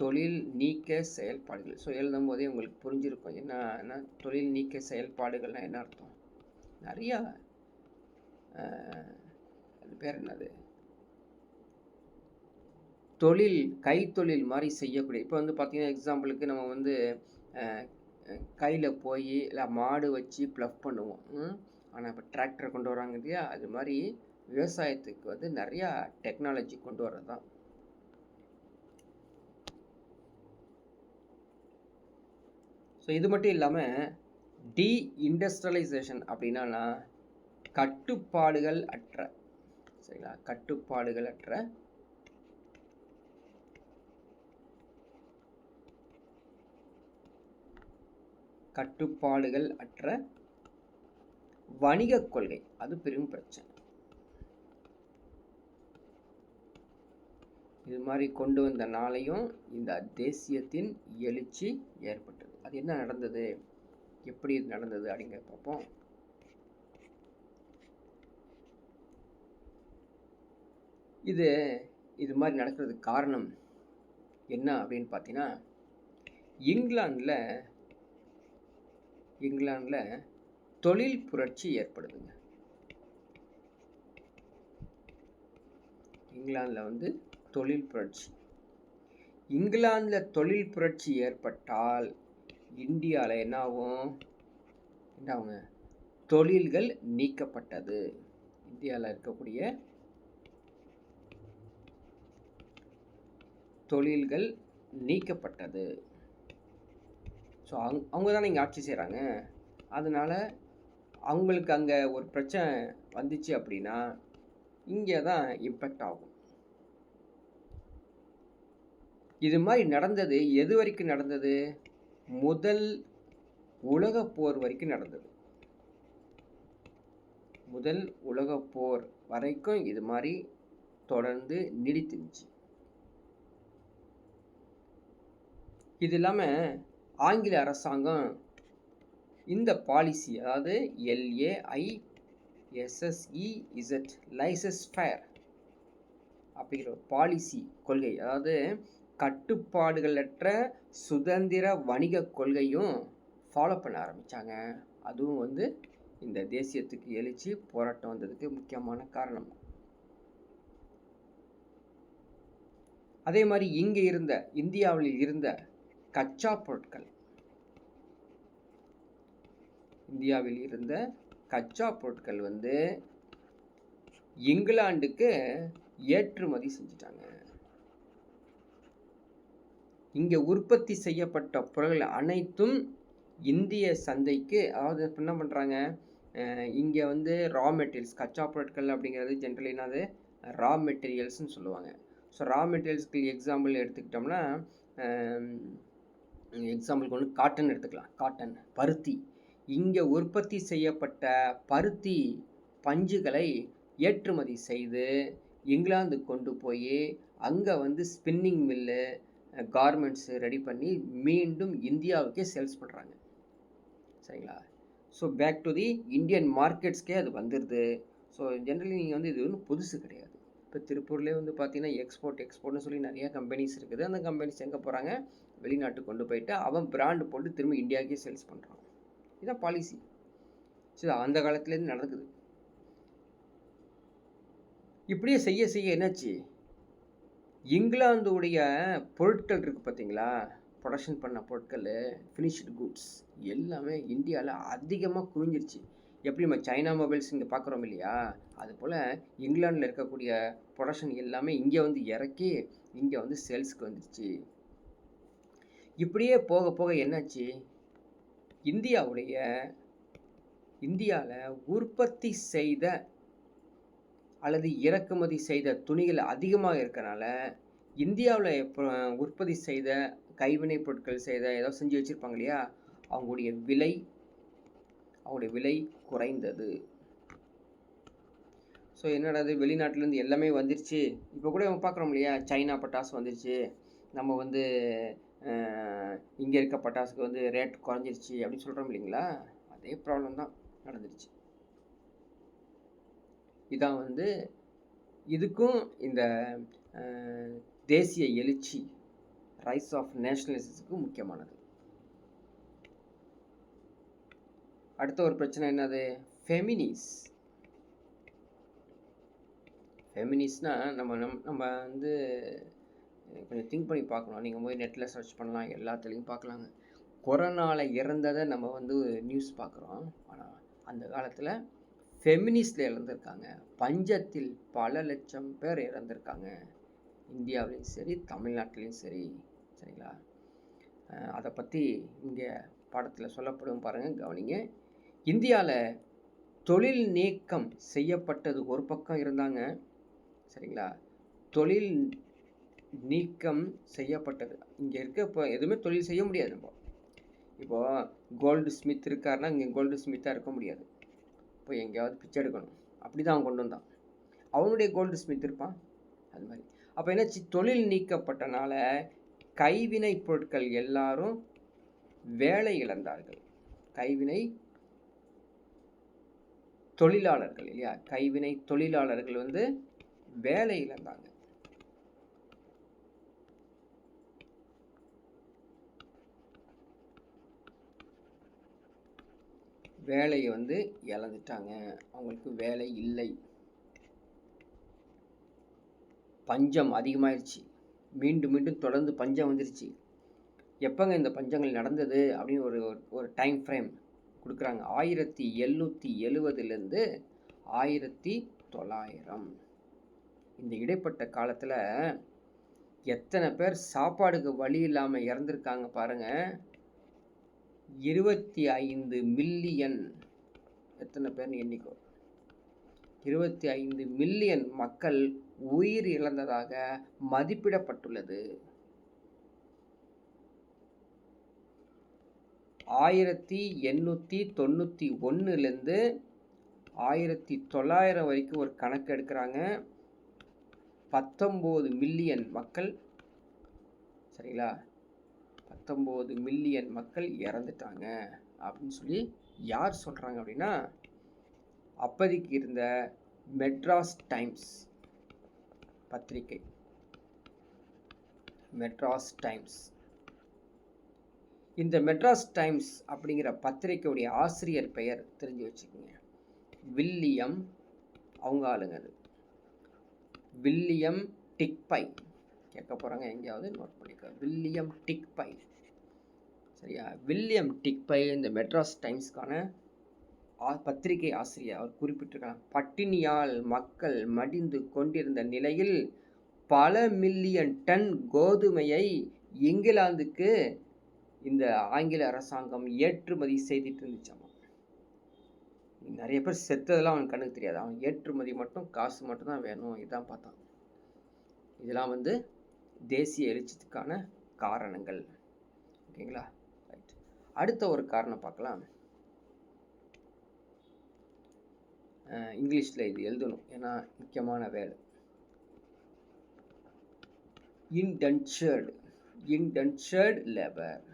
தொழில் நீக்க செயல்பாடுகள். ஸோ எழுதும் போதே உங்களுக்கு புரிஞ்சிருக்கும் என்ன தொழில் நீக்க செயல்பாடுகள்னால் என்ன அர்த்தம். நிறையா அது பேர் என்னது, தொழில் கைத்தொழில் மாதிரி செய்யக்கூடிய. இப்போ வந்து பார்த்திங்கன்னா எக்ஸாம்பிளுக்கு நம்ம வந்து கையில் போய் இல்லை மாடு வச்சு ப்ளஃப் பண்ணுவோம். ஆனால் இப்போ டிராக்டரை கொண்டு வராங்க இல்லையா? அது மாதிரி விவசாயத்துக்கு வந்து நிறையா டெக்னாலஜி கொண்டு வர்றது தான். ஸோ இது மட்டும் இல்லாமல் டீஇண்டஸ்ட்ரியலைசேஷன் அப்படின்னா கட்டுப்பாடுகள் அற்ற, சரிங்களா, கட்டுப்பாடுகள் அற்ற கட்டுப்பாடுகள் அற்ற வணிக கொள்கை. அது பெரும் பிரச்சனை. இது மாதிரி கொண்டு வந்த நாளையும் இந்த தேசியத்தின் எழுச்சி ஏற்பட்டது. அது என்ன நடந்தது, எப்படி இது நடந்தது அப்படிங்கிற பார்ப்போம். இது மாதிரி நடக்கிறதுக்கு காரணம் என்ன அப்படின்னு பார்த்தீங்கன்னா, இங்கிலாந்தில் தொழில் புரட்சி ஏற்படுதுங்க. இங்கிலாந்தில் வந்து தொழில் புரட்சி. இங்கிலாந்தில் தொழில் புரட்சி ஏற்பட்டால் இந்தியாவில் என்ன ஆகுங்க, தொழில்கள் நீக்கப்பட்டது. இந்தியாவில் இருக்கக்கூடிய தொழில்கள் நீக்கப்பட்டது. ஸோ அவங்க தானே இங்கே ஆட்சி செய்கிறாங்க. அதனால் அவங்களுக்கு அங்கே ஒரு பிரச்சனை வந்துச்சு அப்படின்னா இங்கே தான் இம்பேக்ட் ஆகும். இது மாதிரி நடந்தது எது வரைக்கும் நடந்தது, முதல் உலகப் போர் வரைக்கும் நடந்தது. முதல் உலகப் போர் வரைக்கும் இது மாதிரி தொடர்ந்து நீடித்துச்சு. இது இல்லாமல் ஆங்கில அரசாங்கம் இந்த பாலிசி, அதாவது LAISSEZ லைசஸ் ஃபேர் அப்படிங்கிற ஒரு பாலிசி கொள்கை, அதாவது கட்டுப்பாடுகளற்ற சுதந்திர வணிக கொள்கையும் ஃபாலோ பண்ண ஆரம்பித்தாங்க. அதுவும் வந்து இந்த தேசியத்துக்கு எழுச்சி போராட்டம் வந்ததுக்கு முக்கியமான காரணம். அதே மாதிரி இங்கே இந்தியாவில் இருந்த கச்சா பொருட்கள், இந்தியாவில் இருந்த கச்சா பொருட்கள் வந்து இங்கிலாந்துக்கு ஏற்றுமதி செஞ்சிட்டாங்க. இங்கே உற்பத்தி செய்யப்பட்ட பொருட்கள் அனைத்தும் இந்திய சந்தைக்கு, அதாவது என்ன பண்ணுறாங்க, இங்கே வந்து ரா மெட்டீரியல்ஸ், கச்சா பொருட்கள் அப்படிங்கிறது ஜென்ரலி என்னது ரா மெட்டீரியல்ஸ்னு சொல்லுவாங்க. ஸோ ரா மெட்டீரியல்ஸ்க்கு எக்ஸாம்பிள் எடுத்துக்கிட்டோம்னா, எக்ஸாம்பிளுக்கு ஒன்று காட்டன் எடுத்துக்கலாம். காட்டன், பருத்தி. இங்கே உற்பத்தி செய்யப்பட்ட பருத்தி பஞ்சுகளை ஏற்றுமதி செய்து இங்கிலாந்து கொண்டு போய் அங்கே வந்து ஸ்பின்னிங் மில்லு, கார்மெண்ட்ஸ் ரெடி பண்ணி மீண்டும் இந்தியாவுக்கே சேல்ஸ் பண்ணுறாங்க. சரிங்களா? So back to the Indian மார்க்கெட்ஸ்க்கே அது வந்துடுது. ஸோ ஜென்ரலி நீங்கள் வந்து இது ஒன்றும் புதுசு கிடையாது. இப்போ திருப்பூர்லேயே வந்து பார்த்தீங்கன்னா எக்ஸ்போர்ட்னு சொல்லி நிறைய கம்பெனிஸ் இருக்குது. அந்த கம்பெனிஸ் எங்கே போகிறாங்க, வெளிநாட்டுக்கு கொண்டு போயிட்டு அவன் பிராண்டு போட்டு திரும்ப இந்தியாவுக்கே சேல்ஸ் பண்ணுறான். இதுதான் பாலிசி. ஸோ அந்த காலத்துலேருந்து நடக்குது. இப்படியே செய்ய செய்ய என்னாச்சு, இங்கிலாந்துடைய பொருட்கள் இருக்குது பார்த்தீங்களா, ப்ரொடக்ஷன் பண்ண பொருட்கள், ஃபினிஷ்டு குட்ஸ் எல்லாமே இந்தியாவில் அதிகமாக குவிஞ்சிருச்சு. எப்படி நம்ம சைனா மொபைல்ஸ் இங்கே பார்க்குறோம் இல்லையா, அதுபோல் இங்கிலாண்டில் இருக்கக்கூடிய ப்ரொடக்ஷன் எல்லாமே இங்கே வந்து இறக்கி இங்கே வந்து சேல்ஸுக்கு வந்துடுச்சு. இப்படியே போக போக என்னாச்சு, இந்தியாவில் உற்பத்தி செய்த அல்லது இறக்குமதி செய்த துணிகள் அதிகமாக இருக்கனால இந்தியாவில் உற்பத்தி செய்த கைவினைப் பொருட்கள் செய்த ஏதோ செஞ்சு வச்சுருப்பாங்க இல்லையா, அவங்களுடைய விலை குறைந்தது. ஸோ என்னடா அது, வெளிநாட்டிலேருந்து எல்லாமே வந்துருச்சு. இப்போ கூட பார்க்குறோம் இல்லையா, சைனா பட்டாசு வந்துருச்சு, நம்ம வந்து இங்கே இருக்க பட்டாசுக்கு வந்து ரேட் குறைஞ்சிருச்சு அப்படின்னு சொல்கிறோம் இல்லைங்களா, அதே ப்ராப்ளம் தான் நடந்துருச்சு. இதான் வந்து இதுக்கும் இந்த தேசிய எழுச்சி, ரைஸ் ஆஃப் நேஷனலிசத்துக்கு முக்கியமானது. அடுத்த ஒரு பிரச்சனை என்னது, ஃபெமினிஸ்னா நம்ம வந்து கொஞ்சம் திங்க் பண்ணி பார்க்கணும். நீங்கள் போய் நெட்டில் சர்ச் பண்ணலாம், எல்லாத்துலேயும் பார்க்கலாங்க. கொரோனாவில் இறந்ததை நம்ம வந்து நியூஸ் பார்க்குறோம், ஆனால் அந்த காலத்தில் ஃபெமினிஸ்டில் இறந்துருக்காங்க. பஞ்சத்தில் பல லட்சம் பேர் இறந்துருக்காங்க, இந்தியாவிலையும் சரி தமிழ்நாட்டிலையும் சரி. சரிங்களா, அதை பற்றி இங்கே பாடத்தில் சொல்லப்படும், பாருங்கள், கவனிங்க. இந்தியாவில் தொழில் நீக்கம் செய்யப்பட்டது ஒரு பக்கம் இருந்தாங்க. சரிங்களா, தொழில் நீக்கம் செய்யப்பட்டது. இங்கே இருக்க இப்போ எதுவுமே தொழில் செய்ய முடியாது. இப்போது கோல்டு ஸ்மித் இருக்காருன்னா இங்கே கோல்டு ஸ்மித்தாக இருக்க முடியாது, இப்போ எங்கேயாவது பிச்சை எடுக்கணும். அப்படி தான் அவன் கொண்டு வந்தான். அவனுடைய கோல்டு ஸ்மித் இருப்பான், அது மாதிரி. அப்போ என்னாச்சு, தொழில் நீக்கப்பட்டனால கைவினை பொருட்கள் எல்லாரும் வேலை இழந்தார்கள். கைவினை தொழிலாளர்கள் இல்லையா, கைவினை தொழிலாளர்கள் வந்து வேலை இழந்தாங்க. வேலையை வந்து இழந்துட்டாங்க, அவங்களுக்கு வேலை இல்லை. பஞ்சம் அதிகமாகிடுச்சு, மீண்டும் மீண்டும் தொடர்ந்து பஞ்சம் வந்துருச்சு. எப்போங்க இந்த பஞ்சங்கள் நடந்தது அப்படின்னு ஒரு டைம் ஃப்ரேம் கொடுக்குறாங்க. 1770 1900. இந்த இடைப்பட்ட காலத்தில் எத்தனை பேர் சாப்பாடுக்கு வழி இல்லாமல் இறந்துருக்காங்க பாருங்கள். 25 மில்லியன், எத்தனை பேர்னு எண்ணிக்கோ, 25 மில்லியன் மக்கள் உயிர் இழந்ததாக மதிப்பிடப்பட்டுள்ளது. 1891 1900 வரைக்கும் ஒரு கணக்கு எடுக்கிறாங்க. 19 மில்லியன் மக்கள், சரிங்களா, 19 மில்லியன் மக்கள் இறந்துட்டாங்க அப்படின்னு சொல்லி யார் சொல்கிறாங்க அப்படின்னா, அப்போதைக்கு இருந்த மெட்ராஸ் டைம்ஸ் பத்திரிகை. மெட்ராஸ் டைம்ஸ், இந்த மெட்ராஸ் டைம்ஸ் அப்படிங்கிற பத்திரிகையுடைய ஆசிரியர் பெயர் தெரிஞ்சு வச்சுக்கோங்க, வில்லியம், அவங்க ஆளுங்க அது, வில்லியம் டிக்பை. கேட்க போகிறாங்க, எங்கேயாவது நோட் பண்ணிக்க, வில்லியம் டிக்பை. சரியா, வில்லியம் டிக்பை இந்த மெட்ராஸ் டைம்ஸ்க்கான பத்திரிகை ஆசிரியர். அவர் குறிப்பிட்டிருக்காங்க, பட்டினியால் மக்கள் மடிந்து கொண்டிருந்த நிலையில் பல மில்லியன் டன் கோதுமையை இங்கிலாந்துக்கு இந்த ஆங்கில அரசாங்கம் ஏற்றுமதி செய்துட்டு இருந்துச்சாமா. நிறைய பேர் செத்ததெல்லாம் அவனுக்கு கண்ணுக்கு தெரியாது, அவன் ஏற்றுமதி மட்டும், காசு மட்டும் தான் வேணும், இதான் பார்த்தான். இதெல்லாம் வந்து தேசிய எழுச்சிக்கான காரணங்கள். ஓகேங்களா, ரைட். அடுத்த ஒரு காரணம் பார்க்கலாம். இங்கிலீஷில் இது எழுதணும், ஏன்னா முக்கியமான வேலை. இன்டென்ச்சர்டு லேபர்.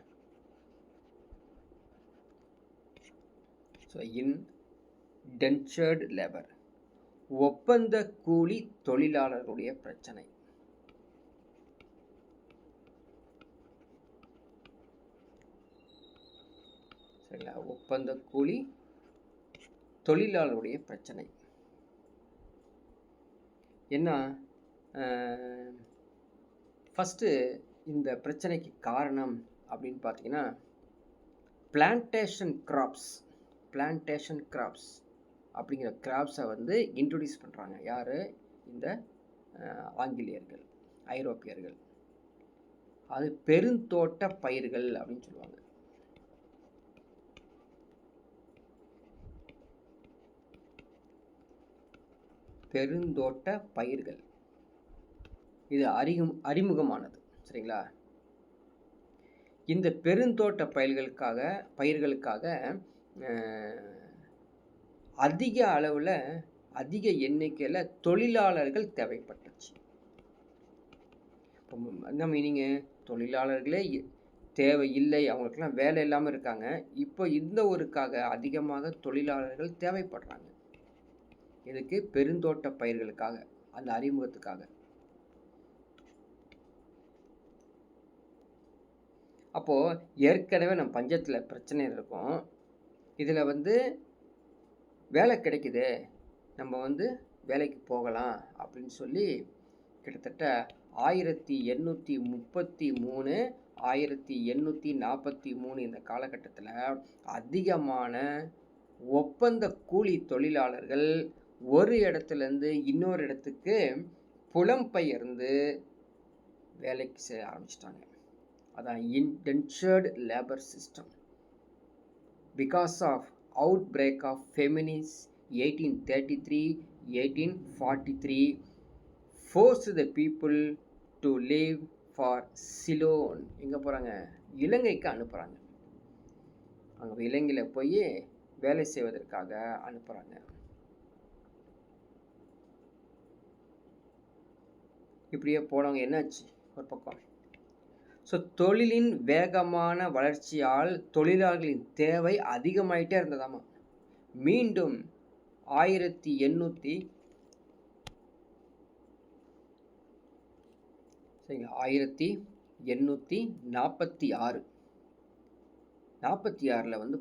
ஸோ இன்டென்ச்சர்டு லேபர், ஒப்பந்த கூலி தொழிலாளர்களுடைய பிரச்சனை. சரிங்களா, ஒப்பந்த கூலி தொழிலாளருடைய பிரச்சனை என்ன? ஃபஸ்ட்டு இந்த பிரச்சனைக்கு காரணம் அப்படின்னு பார்த்தீங்கன்னா, பிளான்டேஷன் கிராப்ஸ் அப்படிங்கிற கிராப்ஸை வந்து இன்ட்ரடியூஸ் பண்ணுறாங்க. யார்? இந்த ஆங்கிலேயர்கள், ஐரோப்பியர்கள். அது பெருந்தோட்ட பயிர்கள் அப்படின்னு சொல்லுவாங்க. பெருந்தோட்ட பயிர்கள். இது அறிமுகமானது. சரிங்களா? இந்த பெருந்தோட்ட பயிர்களுக்காக அதிக அளவில் அதிக எண்ணிக்கையில் தொழிலாளர்கள் தேவைப்பட்டுச்சு. என்ன மீனிங்கு? தொழிலாளர்களே தேவையில்லை, அவங்களுக்கெல்லாம் வேலை இல்லாமல் இருக்காங்க. இப்போ இந்த ஊருக்காக அதிகமாக தொழிலாளர்கள் தேவைப்படுறாங்க. இதுக்கு பெருந்தோட்ட பயிர்களுக்காக, அந்த அறிமுகத்துக்காக. அப்போது ஏற்கனவே நம்ம பஞ்சத்தில் பிரச்சனை இருக்கும். இதில் வேலை கிடைக்குது, நம்ம வேலைக்கு போகலாம் அப்படின்னு சொல்லி கிட்டத்தட்ட 1833 1843 இந்த காலகட்டத்தில் அதிகமான ஒப்பந்த கூலி தொழிலாளர்கள் ஒரு இடத்துலேருந்து இன்னொரு இடத்துக்கு புலம்பெயர்ந்து வேலைக்கு செய்ய ஆரம்பிச்சிட்டாங்க. அதான் indentured labour system. Because of outbreak of feminist 1833-1843 forced the people to leave for Ceylon. எங்கே போகிறாங்க? இலங்கைக்கு அனுப்புகிறாங்க. அங்கே இலங்கையில் போய் வேலை செய்வதற்காக அனுப்புகிறாங்க. இப்படியே போனவங்க என்னாச்சு ஒரு பக்கம். ஸோ தொழிலின் வேகமான வளர்ச்சியால் தொழிலாளர்களின் தேவை அதிகமாயிட்டே இருந்ததாமா. மீண்டும் 1846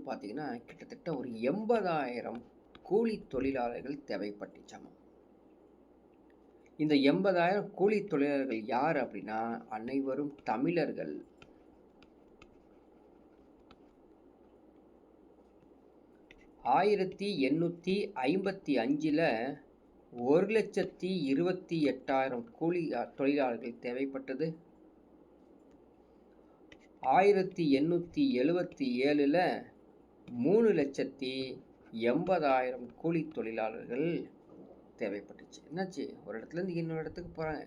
பார்த்தீங்கன்னா கிட்டத்தட்ட ஒரு 80,000 கூலி தொழிலாளர்கள் தேவைப்பட்டுச்சாமா. இந்த 80,000 கூலி தொழிலாளர்கள் யார் அப்படின்னா அனைவரும் தமிழர்கள். ஆயிரத்தி 1855 1,28,000 கூலி தொழிலாளர்கள் தேவைப்பட்டது. 1877 3,80,000 கூலி தொழிலாளர்கள் தேவைப்பட்டுச்சு. என்னாச்சு? ஒரு இடத்துலேருந்து இன்னொரு இடத்துக்கு போகிறாங்க.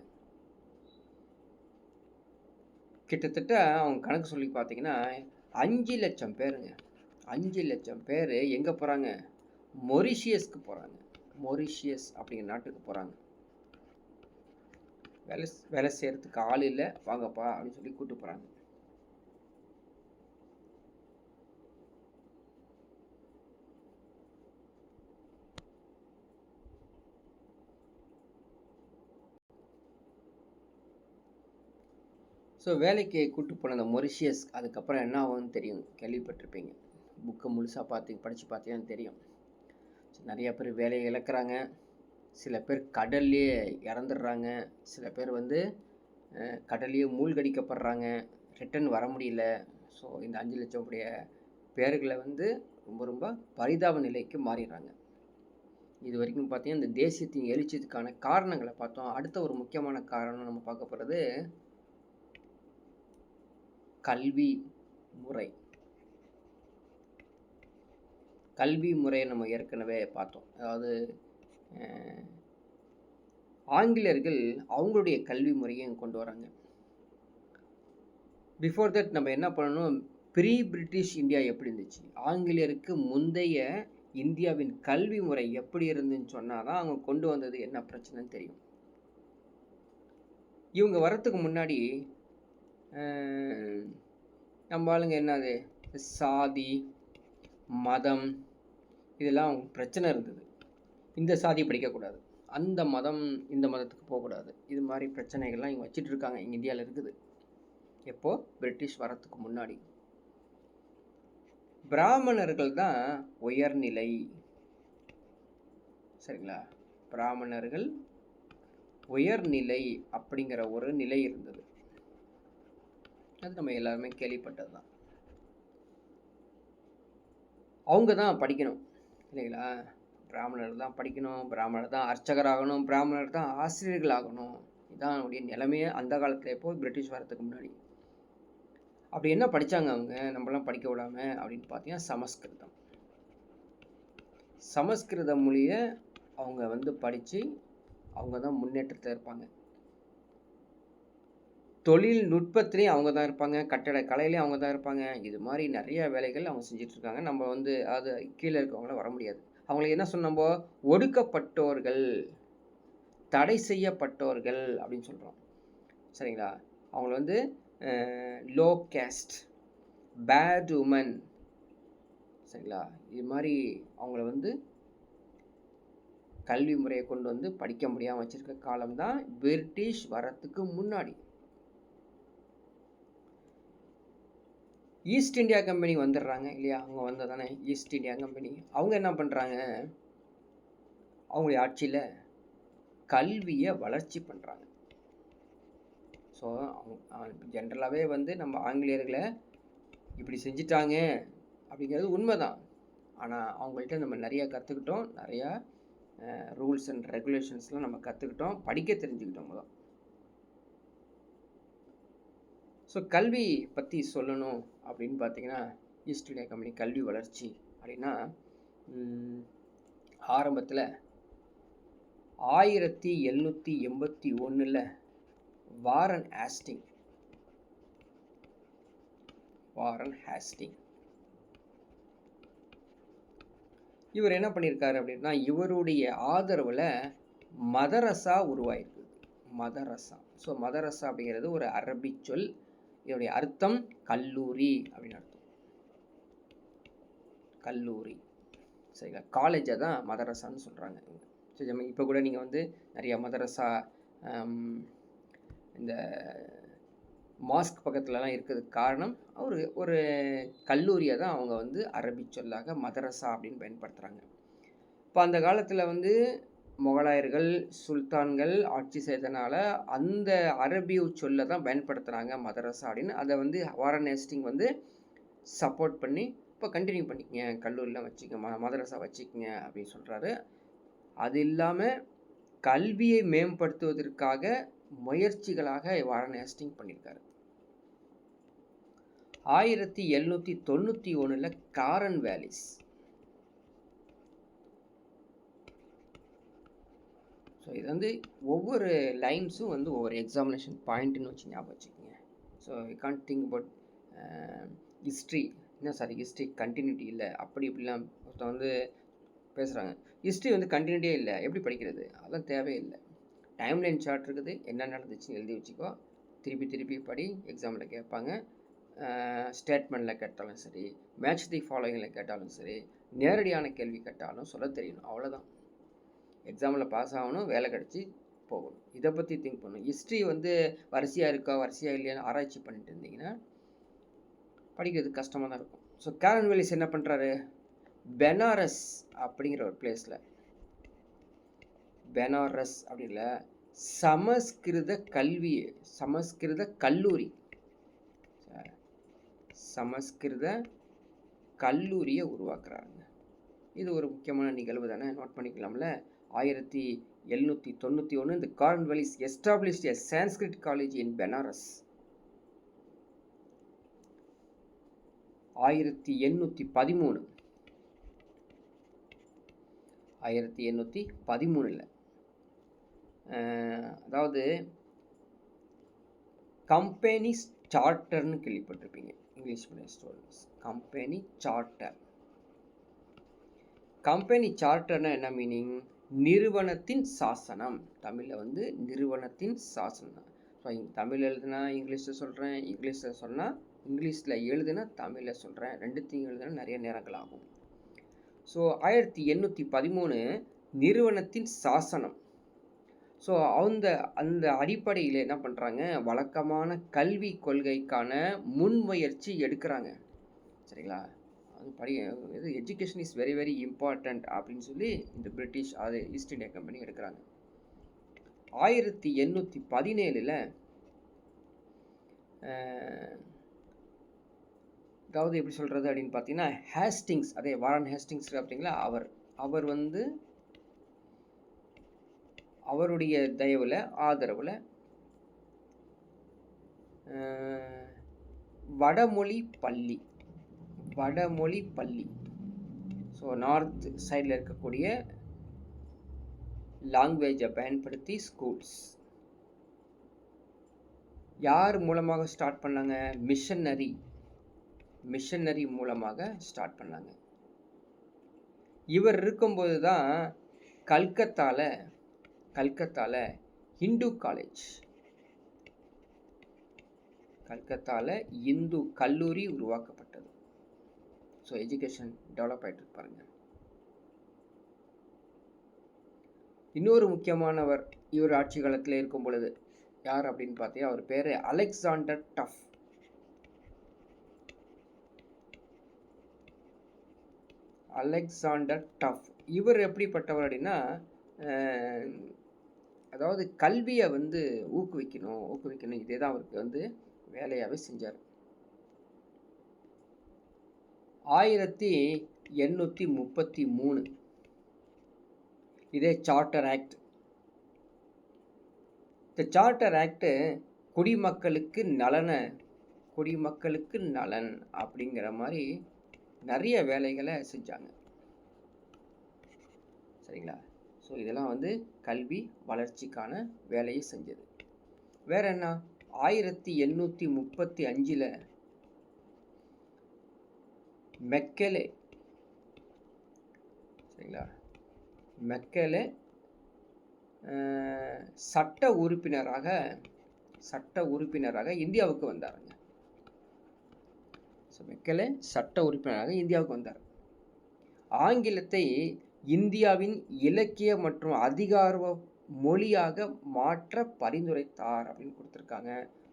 கிட்டத்தட்ட அவங்க கணக்கு சொல்லி பார்த்தீங்கன்னா 5 லட்சம் பேருங்க. 5 லட்சம் பேர் எங்கே போகிறாங்க? மொரிஷியஸ்க்கு போகிறாங்க. மொரிஷியஸ் அப்படிங்கிற நாட்டுக்கு போகிறாங்க. வேலை செய்கிறதுக்கு ஆள் இல்லை, வாங்கப்பா அப்படின்னு சொல்லி கூப்பிட்டு போகிறாங்க. ஸோ வேலைக்கு கூப்பிட்டு போன அந்த மொரிஷியஸ் அதுக்கப்புறம் என்ன ஆகும்னு தெரியும், கேள்விப்பட்டிருப்பீங்க. புக்கை முழுசாக படித்து பார்த்தீங்கன்னு தெரியும். நிறையா பேர் வேலையை இழக்கிறாங்க. சில பேர் கடல்லையே இறந்துடுறாங்க. சில பேர் கடல்லையே மூழ்கடிக்கப்படுறாங்க. ரிட்டன் வர முடியல. ஸோ இந்த 5 லட்சம் உடைய பேர்களை ரொம்ப ரொம்ப பரிதாப நிலைக்கு மாறிடுறாங்க. இது வரைக்கும் பார்த்தீங்கன்னா இந்த தேசியத்தின் எழுச்சியதுக்கான காரணங்களை பார்த்தோம். அடுத்த ஒரு முக்கியமான காரணம் நம்ம பார்க்க போகிறது கல்வி முறை. கல்வி முறையை நம்ம ஏற்கனவே பார்த்தோம். அதாவது ஆங்கிலேயர்கள் அவங்களுடைய கல்வி முறையும் கொண்டு வராங்க. பிஃபோர் தட் நம்ம என்ன பண்ணணும், ப்ரீ பிரிட்டிஷ் இந்தியா எப்படி இருந்துச்சு, ஆங்கிலேயருக்கு முந்தைய இந்தியாவின் கல்வி முறை எப்படி இருந்துன்னு சொன்னால் தான் அவங்க கொண்டு வந்தது என்ன பிரச்சனைன்னு தெரியும். இவங்க வரத்துக்கு முன்னாடி நம்ம ஆளுங்க என்னது, சாதி மதம் இதெல்லாம் பிரச்சனை இருந்தது. இந்த சாதி படிக்கக்கூடாது, அந்த மதம் இந்த மதத்துக்கு போகக்கூடாது, இது மாதிரி பிரச்சனைகள்லாம் இங்கே வச்சுட்டு இருக்காங்க. இங்கே இந்தியாவில் இருக்குது. எப்போது? பிரிட்டிஷ் வரத்துக்கு முன்னாடி. பிராமணர்கள் தான் உயர்நிலை. சரிங்களா? பிராமணர்கள் உயர்நிலை அப்படிங்கிற ஒரு நிலை இருந்தது. அது நம்ம எல்லாருமே கேள்விப்பட்டது தான். அவங்க தான் படிக்கணும் இல்லைங்களா? பிராமணர் தான் படிக்கணும், பிராமணர் தான் அர்ச்சகர் ஆகணும், பிராமணர் தான் ஆசிரியர்கள் ஆகணும். இதுதான் அவனுடைய நிலைமையே அந்த காலத்தில். எப்போ? பிரிட்டிஷ் வரத்துக்கு முன்னாடி. அப்படி என்ன படித்தாங்க அவங்க, நம்மளாம் படிக்க விடாமல் அப்படின்னு பார்த்தீங்கன்னா சமஸ்கிருதம். சமஸ்கிருத மொழியை அவங்க படித்து அவங்க தான் முன்னேற்றத்தில் இருப்பாங்க. தொழில்நுட்பத்திலையும் அவங்க தான் இருப்பாங்க, கட்டட கலையிலையும் அவங்க தான் இருப்பாங்க. இது மாதிரி நிறைய வேலைகள் அவங்க செஞ்சிட்ருக்காங்க. நம்ம வந்து அது கீழே இருக்கவங்கள வர முடியாது. அவங்களுக்கு என்ன சொன்னோம், ஒடுக்கப்பட்டோர்கள், தடை செய்யப்பட்டோர்கள் அப்படின்னு சொல்கிறோம். சரிங்களா? அவங்கள வந்து லோ கேஸ்ட், பேட் உமன், சரிங்களா? இது மாதிரி அவங்கள வந்து கல்வி முறையை கொண்டு வந்து படிக்க முடியாமல் வச்சுருக்க காலம்தான் பிரிட்டிஷ் வரத்துக்கு முன்னாடி. ஈஸ்ட் இந்தியா கம்பெனி வந்துடுறாங்க இல்லையா? அவங்க வந்ததானே ஈஸ்ட் இந்தியா கம்பெனி. அவங்க என்ன பண்ணுறாங்க, அவங்களுடைய ஆட்சியில் கல்வியை வளர்ச்சி பண்ணுறாங்க. ஸோ ஜென்ரலாகவே வந்து நம்ம ஆங்கிலேயர்களை இப்படி செஞ்சிட்டாங்க அப்படிங்கிறது உண்மைதான். ஆனால் அவங்கள்ட்ட நம்ம நிறையா கற்றுக்கிட்டோம், நிறையா ரூல்ஸ் அண்ட் ரெகுலேஷன்ஸ்லாம் நம்ம கற்றுக்கிட்டோம், படிக்க தெரிஞ்சுக்கிட்டோம் தான். ஸோ கல்வி பற்றி சொல்லணும் அப்படின்னு பார்த்தீங்கன்னா, ஈஸ்ட் இந்தியா கம்பெனி கல்வி வளர்ச்சி அப்படின்னா ஆரம்பத்தில் 1781 வாரன் ஹேஸ்டிங் இவர் என்ன பண்ணியிருக்காரு அப்படின்னா, இவருடைய ஆதரவில் மதரசா உருவாயிருக்கு. மதரசா. ஸோ மதரசா அப்படிங்கிறது ஒரு அரபி சொல். இதோடைய அர்த்தம் கல்லூரி அப்படின்னு அர்த்தம். கல்லூரி, சரிங்களா? காலேஜை தான் மதரசான்னு சொல்கிறாங்க. சரி, இப்போ கூட நீங்கள் வந்து நிறையா மதரசா இந்த மாஸ்க் பக்கத்துலலாம் இருக்கிறதுக்கு காரணம் ஒரு கல்லூரியை தான் அவங்க வந்து அரபி சொல்லாக மதரசா அப்படின்னு பயன்படுத்துகிறாங்க. இப்போ அந்த காலத்தில் வந்து முகலாயர்கள், சுல்தான்கள் ஆட்சி செய்தனால அந்த அரபிய சொல்லை தான் பயன்படுத்துகிறாங்க மதரசா அப்படின்னு. அதை வந்து வாரன் ஹேஸ்டிங் வந்து சப்போர்ட் பண்ணி இப்போ கண்டினியூ பண்ணிக்கங்க, கல்லூரிலாம் வச்சுக்கங்க, மதரசா வச்சுக்கங்க அப்படின்னு சொல்கிறாரு. அது இல்லாமல் கல்வியை மேம்படுத்துவதற்காக முயற்சிகளாக வாரன் ஹேஸ்டிங் பண்ணியிருக்காரு. 1791 காரன் வேலிஸ். ஸோ இது வந்து ஒவ்வொரு லைன்ஸும் வந்து ஒவ்வொரு எக்ஸாமினேஷன் பாயிண்ட்டுன்னு வச்சு ஞாபகம் வச்சுக்கோங்க. So you can't think about history. என்ன சார் ஹிஸ்ட்ரி கண்டினியூட்டி இல்லை அப்படி இப்படிலாம் ஒருத்தர் வந்து பேசுகிறாங்க. ஹிஸ்ட்ரி வந்து கண்டினியூட்டியே இல்லை, எப்படி படிக்கிறது? அதெல்லாம் தேவையில்லை. டைம்லைன் சார்ட் இருக்குது, என்ன நடந்துச்சுன்னு எழுதி வச்சுக்கோ, திருப்பி படி, எக்ஸாமில் கேட்பாங்க. ஸ்டேட்மெண்ட்டில் கேட்டாலும் சரி, மேட்ச் தி ஃபாலோயிங்கில் கேட்டாலும் சரி, நேரடியான கேள்வி கேட்டாலும் சொல்ல தெரியணும், அவ்வளோதான். எக்ஸாமில் பாஸ் ஆகணும், வேலை கிடச்சி போகணும், இதை பற்றி திங்க் பண்ணணும். ஹிஸ்ட்ரி வந்து வரிசையாக இருக்கா வரிசையாக இல்லையான்னு ஆராய்ச்சி பண்ணிட்டு இருந்தீங்கன்னா படிக்கிறது கஷ்டமாக தான் இருக்கும். ஸோ காரன் வேலிஸ் என்ன பண்ணுறாரு, பெனாரஸ் அப்படிங்கிற ஒரு பிளேஸில், பெனாரஸ் அப்படின்ல சமஸ்கிருத கல்லூரியை உருவாக்குறாருங்க. இது ஒரு முக்கியமான நிகழ்வு தானே, நோட் பண்ணிக்கலாம்ல. 1791 இந்த காரன் வேலிஸ் எஸ்டாப்ளிஷ்ட் எ சான்ஸ்கிரிட் காலேஜ் இன் பெனாரஸ். 1813 அதாவது கம்பெனி சார்ட்டர்னு கேள்விப்பட்டிருப்பீங்க இங்கிலீஷ் மீடியம் ஸ்டூடெண்ட்ஸ். கம்பெனி சார்ட்டர்னா என்ன மீனிங்? நிறுவனத்தின் சாசனம். தமிழில் வந்து நிறுவனத்தின் சாசனம். ஸோ தமிழ் எழுதுனா இங்கிலீஷில் சொல்கிறேன், இங்கிலீஷில் சொன்னால் இங்கிலீஷில் எழுதுனா தமிழில் சொல்கிறேன், ரெண்டுத்தையும் எழுதுனா நிறைய நேரங்கள் ஆகும். ஸோ 1813 நிறுவனத்தின் சாசனம். ஸோ அந்த அடிப்படையில் என்ன பண்ணுறாங்க, வழக்கமான கல்வி கொள்கைக்கான முன்முயற்சி எடுக்கிறாங்க. சரிங்களா? அது இது education is very very important அப்படின்னு சொல்லி இந்த பிரிட்டிஷ் அது ஈஸ்ட் இந்தியா கம்பெனி எடுக்கிறாங்க. 1817 அதாவது எப்படி சொல்கிறது அப்படின்னு பார்த்தீங்கன்னா, ஹேஸ்டிங்ஸ், அதே வாரன் ஹேஸ்டிங்ஸ் அப்படிங்களா, அவர் வந்து அவருடைய தயவில் ஆதரவில் வடமொழி பள்ளி, ஸோ நார்த் சைடில் இருக்கக்கூடிய லாங்குவேஜை பயன்படுத்தி ஸ்கூல்ஸ். யார் மூலமாக ஸ்டார்ட் பண்ணாங்க? மிஷனரி மூலமாக ஸ்டார்ட் பண்ணாங்க. இவர் இருக்கும்போது தான் கல்கத்தால இந்து கல்லூரி உருவாக்கப்பட்டது. ஸோ எஜுகேஷன் டெவலப் ஆகிட்டு பாருங்க. இன்னொரு முக்கியமானவர் இவர் ஆட்சி காலத்தில் இருக்கும் பொழுது யார் அப்படின்னு பார்த்தீங்கன்னா, அவர் பேர் அலெக்சாண்டர் டஃப். இவர் எப்படிப்பட்டவர் அப்படின்னா, அதாவது கல்வியை வந்து ஊக்குவிக்கணும் இதே தான் அவருக்கு வந்து வேலையாகவே செஞ்சார். 1833 இதே சார்ட்டர் ஆக்ட். இந்த சார்ட்டர் ஆக்ட் குடிமக்களுக்கு நலன் அப்படிங்கிற மாதிரி நிறைய வேலைகளை செஞ்சாங்க. சரிங்களா? ஸோ இதெல்லாம் வந்து கல்வி வளர்ச்சிக்கான வேலையை செஞ்சது. வேற என்ன? 1835 மெக்கலே, சரிங்களா, மெக்கலே சட்ட உறுப்பினராக இந்தியாவுக்கு வந்தாருங்க. மெக்கலே சட்ட உறுப்பினராக இந்தியாவுக்கு வந்தார். ஆங்கிலத்தை இந்தியாவின் இலக்கிய மற்றும் அதிகார மொழியாக மாற்ற பரிந்துரைத்தார் அப்படின்னு கொடுத்துருக்காங்க.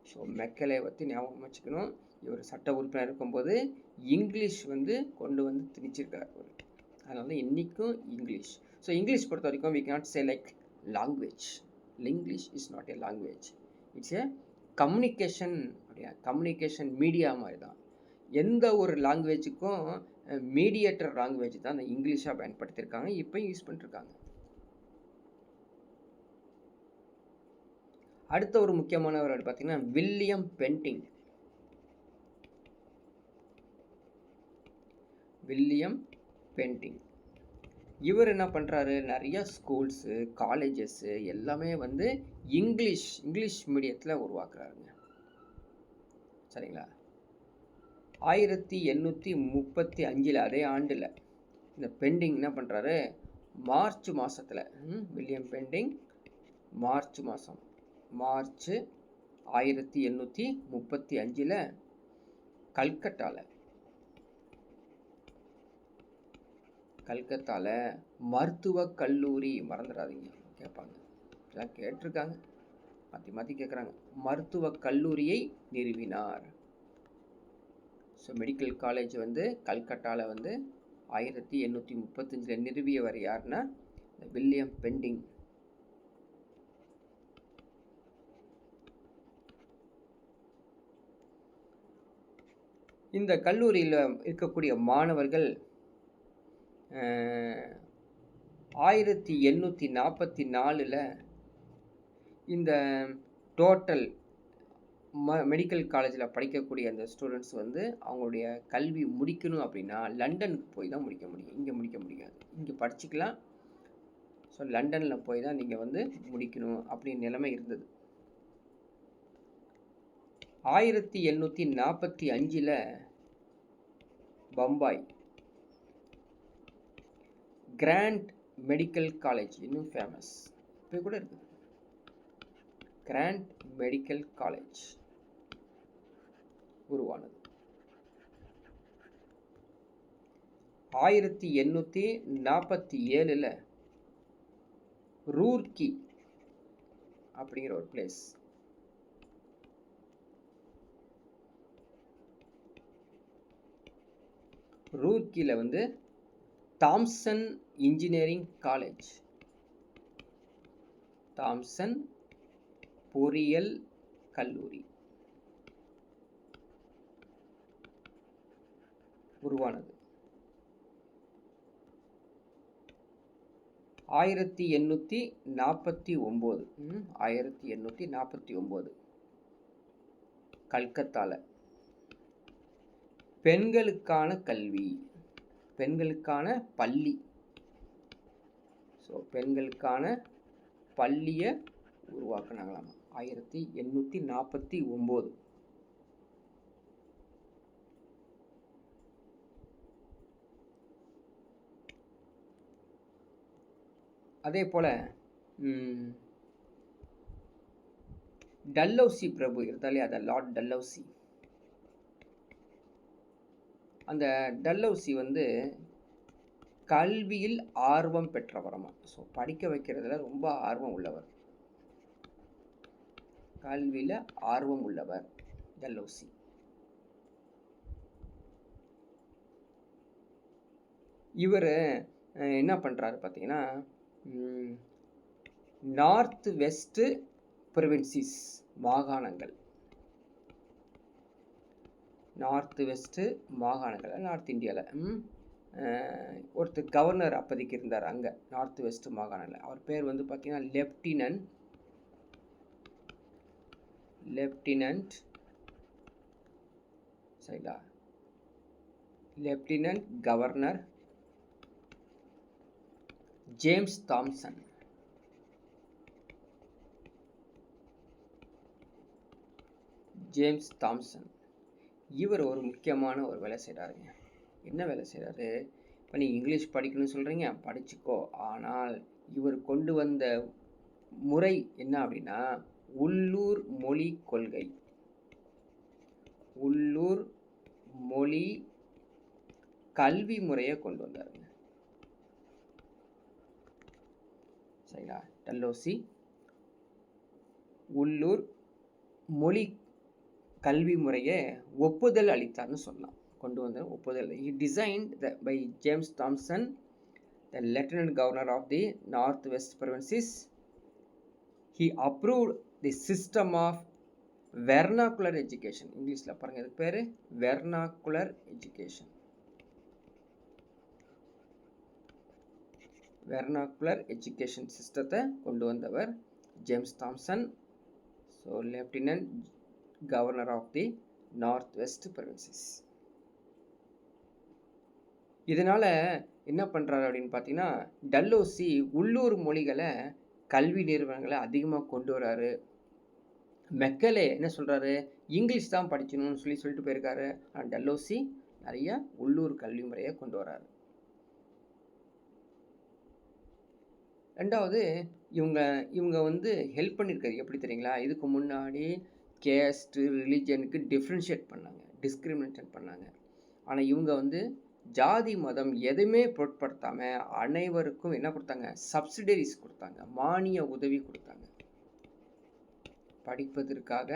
ஸோ மெக்கலே பற்றி ஞாபகம் வச்சுக்கணும். இவர் சட்ட உறுப்பினர் இருக்கும்போது இங்கிலீஷ் வந்து கொண்டு வந்து திணிச்சிருக்கார். அதனால இன்றைக்கும் இங்கிலீஷ். ஸோ இங்கிலீஷ் பொறுத்த வரைக்கும் we cannot say like language. English is not a language. It's a communication media மாதிரி தான். எந்த ஒரு லாங்குவேஜுக்கும் மீடியேட்டர் லாங்குவேஜ் தான் அந்த இங்கிலீஷாக பயன்படுத்தியிருக்காங்க, இப்போயும் யூஸ் பண்ணிருக்காங்க. அடுத்த ஒரு முக்கியமானவர் பார்த்தீங்கன்னா வில்லியம் பென்டிங். இவர் என்ன பண்ணுறாரு? நிறைய ஸ்கூல்ஸு, காலேஜஸ்ஸு எல்லாமே வந்து இங்கிலீஷ் மீடியத்தில் உருவாக்குறாருங்க. சரிங்களா? 1835 அதே ஆண்டில் இந்த பெண்டிங் என்ன பண்ணுறாரு? மார்ச் மாதத்தில் வில்லியம் பெண்டிங் மார்ச் 1835 கல்கத்தால மருத்துவக் கல்லூரி, மறந்துடாதீங்க, கேட்பாங்க, இதெல்லாம் கேட்டிருக்காங்க, மாற்றி கேட்குறாங்க. மருத்துவக் கல்லூரியை நிறுவினார். ஸோ மெடிக்கல் காலேஜ் வந்து கல்கட்டாவில் வந்து 1835 நிறுவியவர் யாருன்னா வில்லியம் பெண்டிங். இந்த கல்லூரியில் இருக்கக்கூடிய மாணவர்கள் 1844 இந்த டோட்டல் மெடிக்கல் காலேஜில் படிக்கக்கூடிய அந்த ஸ்டூடெண்ட்ஸ் வந்து அவங்களுடைய கல்வி முடிக்கணும் அப்படின்னா லண்டனுக்கு போய் தான் முடிக்க முடியும். இங்கே முடிக்க முடியாது. இங்கே படிச்சுக்கலாம். ஸோ லண்டனில் போய் தான் நீங்கள் வந்து முடிக்கணும் அப்படின்னு நிலைமை இருந்தது. 1845 பம்பாய் கிராண்ட் மெடிக்கல் காலேஜ், இன்னும் ஃபேமஸ், இப்போ கூட இருக்குது, கிராண்ட் மெடிக்கல் காலேஜ் உருவானது. 1847 ரூர்க்கி அப்படிங்கிற ஒரு பிளேஸ், ரூர்க்கியில் வந்து தாம்சன் இன்ஜினியரிங் காலேஜ், தாம்சன் பொறியியல் கல்லூரி உருவானது. 1849 கல்கத்தால பெண்களுக்கான கல்வி, பெண்களுக்கான பள்ளி, ஸோ பெண்களுக்கான பள்ளியை உருவாக்குனாங்களாமா 1849. அதே போல் டல்ஹௌசி பிரபு இருந்தாலே அதை லார்ட் டல்ஹௌசி. அந்த டல்ஹௌசி வந்து கல்வியில் ஆர்வம் பெற்றவரமா. ஸோ படிக்க வைக்கிறதுல ரொம்ப ஆர்வம் உள்ளவர், கல்வியில் ஆர்வம் உள்ளவர் டல்ஹௌசி. இவர் என்ன பண்ணுறாரு பார்த்தீங்கன்னா, நார்த் வெஸ்ட் ப்ரொவின்சிஸ் மாகாணங்கள், நார்த் வெஸ்ட்டு மாகாணங்கள் நார்த் இந்தியாவில் ஒருத்தர் கவர்னர் அப்போதைக்கு இருந்தார் அங்கே நார்த் வெஸ்ட் மாகாணத்தில். அவர் பேர் வந்து பார்த்தீங்கன்னா லெப்டினன்ட் கவர்னர் ஜேம்ஸ் தாம்சன். இவர் ஒரு முக்கியமான ஒரு வேலை செய்கிறாருங்க. என்ன வேலை செய்கிறாரு? இப்போ நீங்கள் இங்கிலீஷ் படிக்கணும்னு சொல்கிறீங்க, படிச்சுக்கோ. ஆனால் இவர் கொண்டு வந்த முறை என்ன அப்படின்னா, உள்ளூர் மொழி கொள்கை, உள்ளூர் மொழி கல்வி முறையை கொண்டு வந்தாருங்க. சரிங்களா? டல்ஹௌசி உள்ளூர் மொழி கல்வி முறையை ஒப்புதல் அளித்தார்னு சொல்லலாம். கொண்டு வந்த ஒப்புதல். He designed by James Thomson, the Lieutenant Governor of the North West Provinces. He approved the system of vernacular education. இங்கிலீஷில் பாருங்கள், இதுக்கு பேர் vernacular education. வெர்னாக்குலர் எஜுகேஷன் சிஸ்டத்தை கொண்டு வந்தவர் James Thomson. So lieutenant governor of the north west provinces. இதனால் என்ன பண்ணுறாரு அப்படின்னு பார்த்தீங்கன்னா, டல்ஹௌசி உள்ளூர் மொழிகளை கல்வி நிறுவனங்களை அதிகமாக கொண்டு வராரு. மெக்கலே என்ன சொல்கிறாரு, இங்கிலீஷ் தான் படிக்கணும்னு சொல்லிட்டு போயிருக்காரு. ஆனால் டல்ஹௌசி நிறைய உள்ளூர் கல்வி முறையை கொண்டு வராரு. ரெண்டாவது, இவங்க வந்து ஹெல்ப் பண்ணியிருக்காரு. எப்படி தெரியுங்களா? இதுக்கு முன்னாடி கேஸ்ட்டு ரிலிஜனுக்கு டிஃப்ரென்ஷியேட் பண்ணாங்க, டிஸ்கிரிமினேஷன் பண்ணாங்க. ஆனால் இவங்க வந்து ஜாதி மதம் எதுவுமே பொருட்படுத்தாமல் அனைவருக்கும் என்ன கொடுத்தாங்க? சப்சிடரிஸ் கொடுத்தாங்க, மானிய உதவி கொடுத்தாங்க. படிப்பதற்காக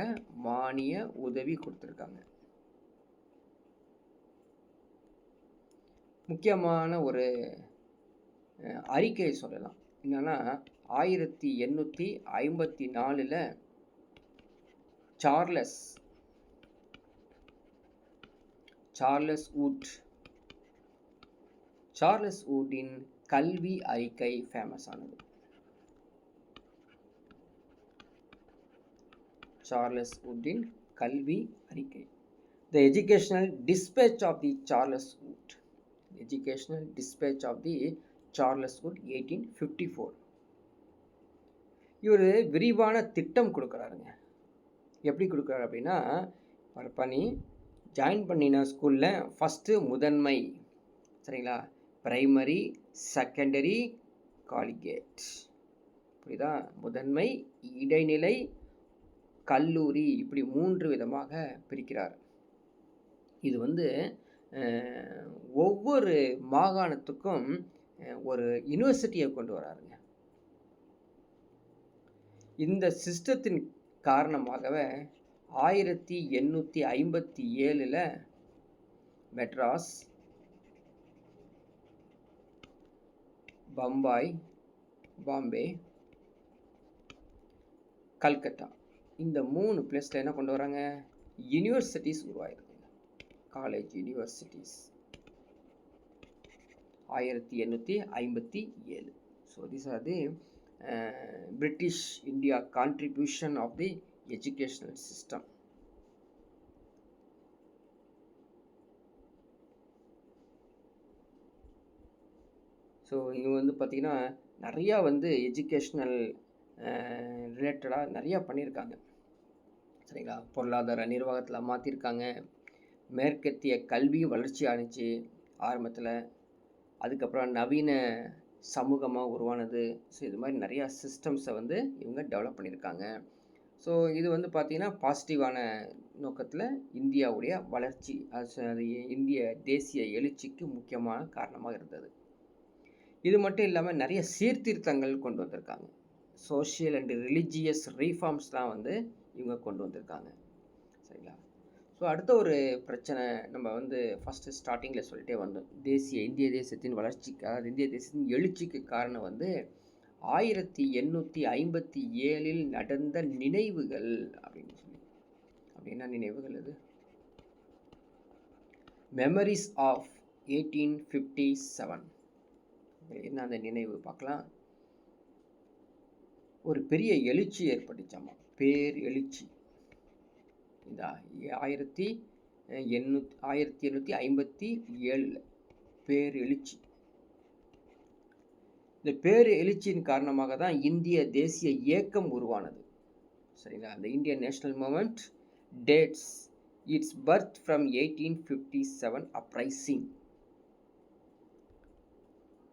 மானிய உதவி கொடுத்துருக்காங்க. முக்கியமான ஒரு அறிக்கையை சொல்லலாம். என்னன்னா, 1854 சார்லஸ் வூட்டின் கல்வி அறிக்கை ஃபேமஸ் ஆனது. சார்லஸ் வூட்டின் கல்வி அறிக்கை. The Educational Dispatch of the Charles Wood. Educational Dispatch of the Charles Wood 1854. இவர் விரிவான திட்டம் கொடுக்குறாருங்க. எப்படி கொடுக்குறாரு அப்படின்னா, பண்ணி ஜாயின் பண்ணின ஸ்கூலில் ஃபஸ்ட்டு முதன்மை, சரிங்களா, பிரைமரி, செகண்டரி, காலேஜ், புரியுதா? முதன்மை, இடைநிலை, கல்லூரி, இப்படி 3 விதமாக பிரிக்கிறார். இது வந்து ஒவ்வொரு மாகாணத்துக்கும் ஒரு யூனிவர்சிட்டியை கொண்டு வராருங்க. இந்த சிஸ்டத்தின் காரணமாகவே 1857 மெட்ராஸ், பாம்பே, கல்கத்தா, இந்த 3 பிளேஸில் என்ன கொண்டு வராங்க? யூனிவர்சிட்டிஸ் உருவாயிருக்குங்க, college universities. 1857. So these are the British India contribution of the educational system. So இங்கே வந்து பார்த்திங்கன்னா நிறையா வந்து எஜுகேஷ்னல் ரிலேட்டடாக நிறையா பண்ணியிருக்காங்க. சரிங்களா? பொருளாதார நிர்வாகத்தில் மாற்றிருக்காங்க. மேற்கத்திய கல்வி வளர்ச்சி ஆணுச்சு ஆரம்பத்தில். அதுக்கப்புறம் நவீன சமூகமாக உருவானது. ஸோ இது மாதிரி நிறையா சிஸ்டம்ஸை வந்து இவங்க டெவலப் பண்ணியிருக்காங்க. ஸோ இது வந்து பார்த்திங்கன்னா பாசிட்டிவான நோக்கத்தில் இந்தியாவுடைய வளர்ச்சி, அது இந்திய தேசிய எழுச்சிக்கு முக்கியமான காரணமாக இருந்தது. இது மட்டும் இல்லாமல் நிறைய சீர்திருத்தங்கள் கொண்டு வந்திருக்காங்க. சோஷியல் அண்ட் ரிலிஜியஸ் ரீஃபார்ம்ஸ்லாம் வந்து இவங்க கொண்டு வந்திருக்காங்க. சரிங்களா? ஸோ அடுத்த ஒரு பிரச்சனை நம்ம வந்து ஃபஸ்ட்டு ஸ்டார்டிங்கில் சொல்லிட்டே வந்தோம். இந்திய தேசத்தின் வளர்ச்சிக்கு, அதாவது இந்திய தேசத்தின் எழுச்சிக்கு காரணம் வந்து 1857 நடந்த நினைவுகள் அப்படின்னு சொல்லி. அப்படின்னா நினைவுகள் அது மெமரிஸ் ஆஃப் 1857. என்ன அந்த நினைவு பார்க்கலாம். ஒரு பெரிய எழுச்சி ஏற்பட்டுச்சாமா, பேர் எழுச்சி. இந்த 1857 பேர் எழுச்சி. இந்த பேர் எழுச்சியின் காரணமாக தான் இந்திய தேசிய இயக்கம் உருவானது. சரிங்களா? அந்த Indian national movement dates it's birth from 1857 uprising.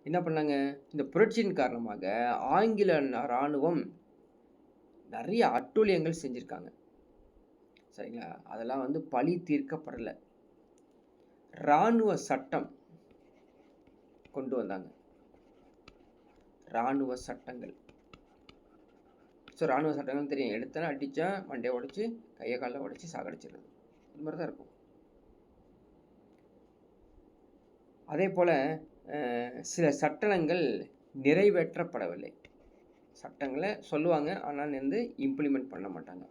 என்ன பண்ணாங்க? இந்த புரட்சியின் காரணமாக ஆங்கில இராணுவம் நிறைய அட்டூழியங்கள் செஞ்சுருக்காங்க. சரிங்களா? அதெல்லாம் வந்து பழி தீர்க்கப்படலை. இராணுவ சட்டம் கொண்டு வந்தாங்க. இராணுவ சட்டங்கள். ஸோ இராணுவ சட்டங்கள் தெரியும். எடுத்தனா அடித்தா மண்டையை உடைச்சி கையை காலை உடைச்சி சாகடிச்சிடுறது. இது மாதிரி தான் இருக்கும். அதே போல் சில சட்டங்கள் நிறைவேற்றப்படவில்லை. சட்டங்களை சொல்லுவாங்க, ஆனால் வந்து இம்ப்ளிமெண்ட் பண்ண மாட்டாங்க.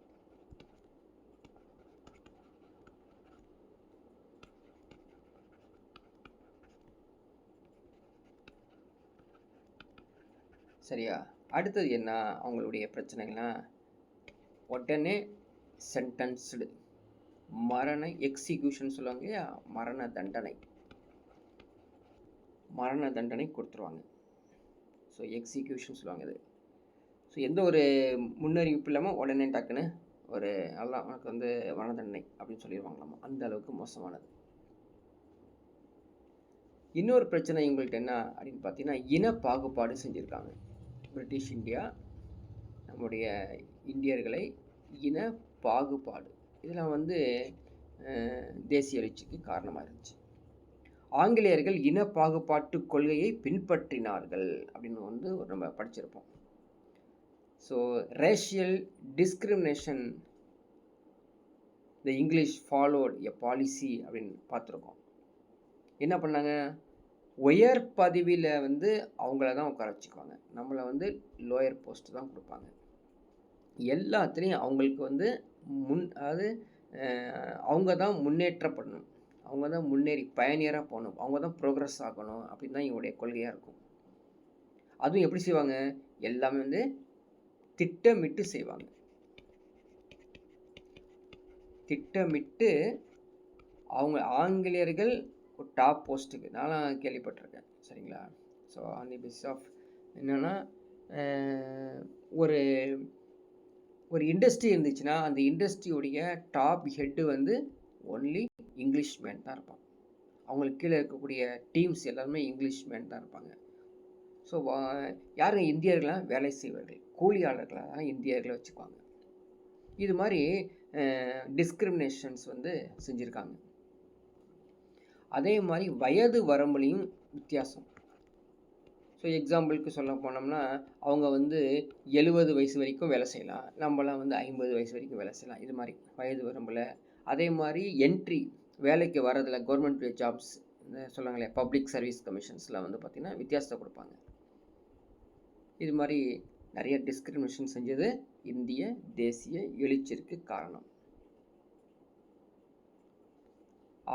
சரியா? அடுத்தது என்ன அவங்களுடைய பிரச்சனைகள்லாம், உடனே சென்டென்ஸ்டு, மரண எக்ஸிக்யூஷன் சொல்லுவாங்க இல்லையா, மரண தண்டனை கொடுத்துருவாங்க. ஸோ எக்ஸிக்யூஷன் சொல்லுவாங்க இது. ஸோ எந்த ஒரு முன்னறிவிப்பு இல்லாமல் உடனே டக்குன்னு ஒரு நல்லா உனக்கு வந்து மரண தண்டனை அப்படின்னு சொல்லிடுவாங்களாமா. அந்த அளவுக்கு மோசமானது. இன்னொரு பிரச்சனை இவங்கள்ட்ட என்ன அப்படின்னு பார்த்தீங்கன்னா, இன பாகுபாடு செஞ்சுருக்காங்க. பிரிட்டிஷ் இந்தியா நம்முடைய இந்தியர்களை இன பாகுபாடு, இதெல்லாம் வந்து தேசிய எழுச்சிக்கு காரணமாக இருந்துச்சு. ஆங்கிலேயர்கள் இன பாகுபாட்டு கொள்கையை பின்பற்றினார்கள் அப்படின்னு வந்து நம்ம படிச்சிருப்போம். ஸோ ரேஷியல் டிஸ்கிரிமினேஷன் த இங்கிலீஷ் ஃபாலோட் எ பாலிசி அப்படின்னு பார்த்துருக்கோம். என்ன பண்ணாங்க? உயர் பதவியில் வந்து அவங்கள தான் உட்கார வச்சுக்குவாங்க, நம்மளை வந்து லோயர் போஸ்ட் தான் கொடுப்பாங்க. எல்லாத்துலேயும் அவங்களுக்கு வந்து அதாவது அவங்க தான் முன்னேற்றப்படணும், அவங்க தான் முன்னேறி பயணியராக போகணும், அவங்க தான் ப்ரோக்ரஸ் ஆகணும் அப்படின்னு தான் இவங்களுடைய கொள்கையாக இருக்கும். அதுவும் எப்படி செய்வாங்க? எல்லாமே வந்து திட்டமிட்டு செய்வாங்க. திட்டமிட்டு அவங்க ஆங்கிலேயர்கள் ஒரு டாப் போஸ்ட்டுக்கு நான் கேள்விப்பட்டிருக்கேன். சரிங்களா? So on the basis of என்னென்னா, ஒரு ஒரு இண்டஸ்ட்ரி இருந்துச்சுன்னா அந்த இண்டஸ்ட்ரியுடைய டாப் ஹெட்டு வந்து ஒன்லி இங்கிலீஷ் மேன் தான் இருப்பான். அவங்களுக்கு கீழே இருக்கக்கூடிய டீம்ஸ் எல்லாருமே இங்கிலீஷ் மேன் தான் இருப்பாங்க. ஸோ யாருங்க? இந்தியர்களாக வேலை செய்வார்கள், கூலியாளர்களாக தான் இந்தியர்களை வச்சுக்குவாங்க. இது மாதிரி டிஸ்கிரிமினேஷன்ஸ் வந்து செஞ்சுருக்காங்க. அதே மாதிரி வயது வரம்புலையும் வித்தியாசம். ஸோ எக்ஸாம்பிளுக்கு சொல்ல போனோம்னா, அவங்க வந்து 70 வயசு வரைக்கும் வேலை செய்யலாம், நம்மளாம் வந்து 50 வயசு வரைக்கும் வேலை செய்யலாம். இது மாதிரி வயது வரம்பில். அதே மாதிரி என்ட்ரி வேலைக்கு வரதில் கவர்மெண்ட் ஜாப்ஸ் சொல்லுவாங்களே, பப்ளிக் சர்வீஸ் கமிஷன்ஸில் வந்து பார்த்திங்கன்னா வித்தியாசத்தை கொடுப்பாங்க. இது மாதிரி நிறைய டிஸ்கிரிமினேஷன் செஞ்சது இந்திய தேசிய எழுச்சிற்கு காரணம்.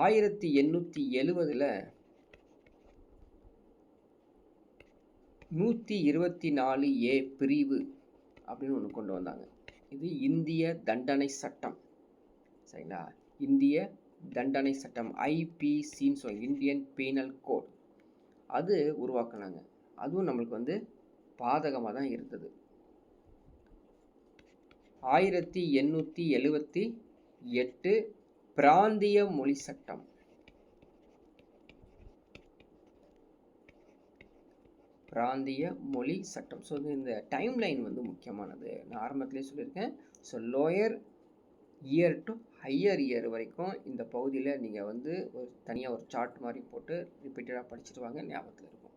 1870 124A பிரிவு அப்படின்னு ஒன்று கொண்டு வந்தாங்க. இது இந்திய தண்டனை சட்டம். சரிங்களா? இந்திய தண்டனை சட்டம், ஐபிசின்னு சொல்லுவாங்க, இந்தியன் பீனல் கோட். அது உருவாக்குனாங்க. அதுவும் நம்மளுக்கு வந்து பாதகமாக தான் இருந்தது. 1878 பிராந்திய மொழி சட்டம். பிராந்திய மொழி சட்டம். ஸோ இந்த டைம் லைன் வந்து முக்கியமானது. நான் ஆரம்பத்திலே சொல்லியிருக்கேன். So lower year to higher year வரைக்கும் இந்த பகுதியில் நீங்கள் வந்து ஒரு தனியாக ஒரு சார்ட் மாதிரி போட்டு ரிப்பீட்டடாக படிச்சுட்டு வாங்க, ஞாபகத்தில் இருக்கும்.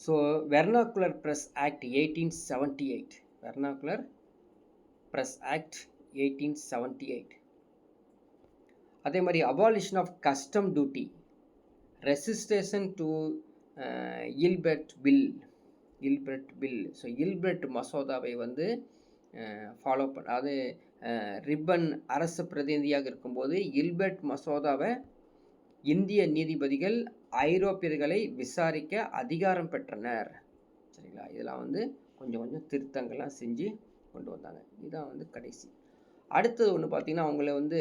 So vernacular press act 1878. Vernacular press act 1878. அதே மாதிரி abolition of custom duty, resistance to Ilbert bill. So Ilbert மசோதாவை வந்து ஃபாலோ பண்ண, அது ரிப்பன் அரசு பிரதிநிதியாக இருக்கும்போது இல்பெர்ட் மசோதாவை இந்திய நீதிபதிகள் ஐரோப்பியர்களை விசாரிக்க அதிகாரம் பெற்றனர். சரிங்களா? இதெல்லாம் வந்து கொஞ்சம் கொஞ்சம் திருத்தங்கள்லாம் செஞ்சு கொண்டு வந்தாங்க. இதுதான் வந்து கடைசி. அடுத்தது ஒன்று பார்த்தீங்கன்னா, அவங்கள வந்து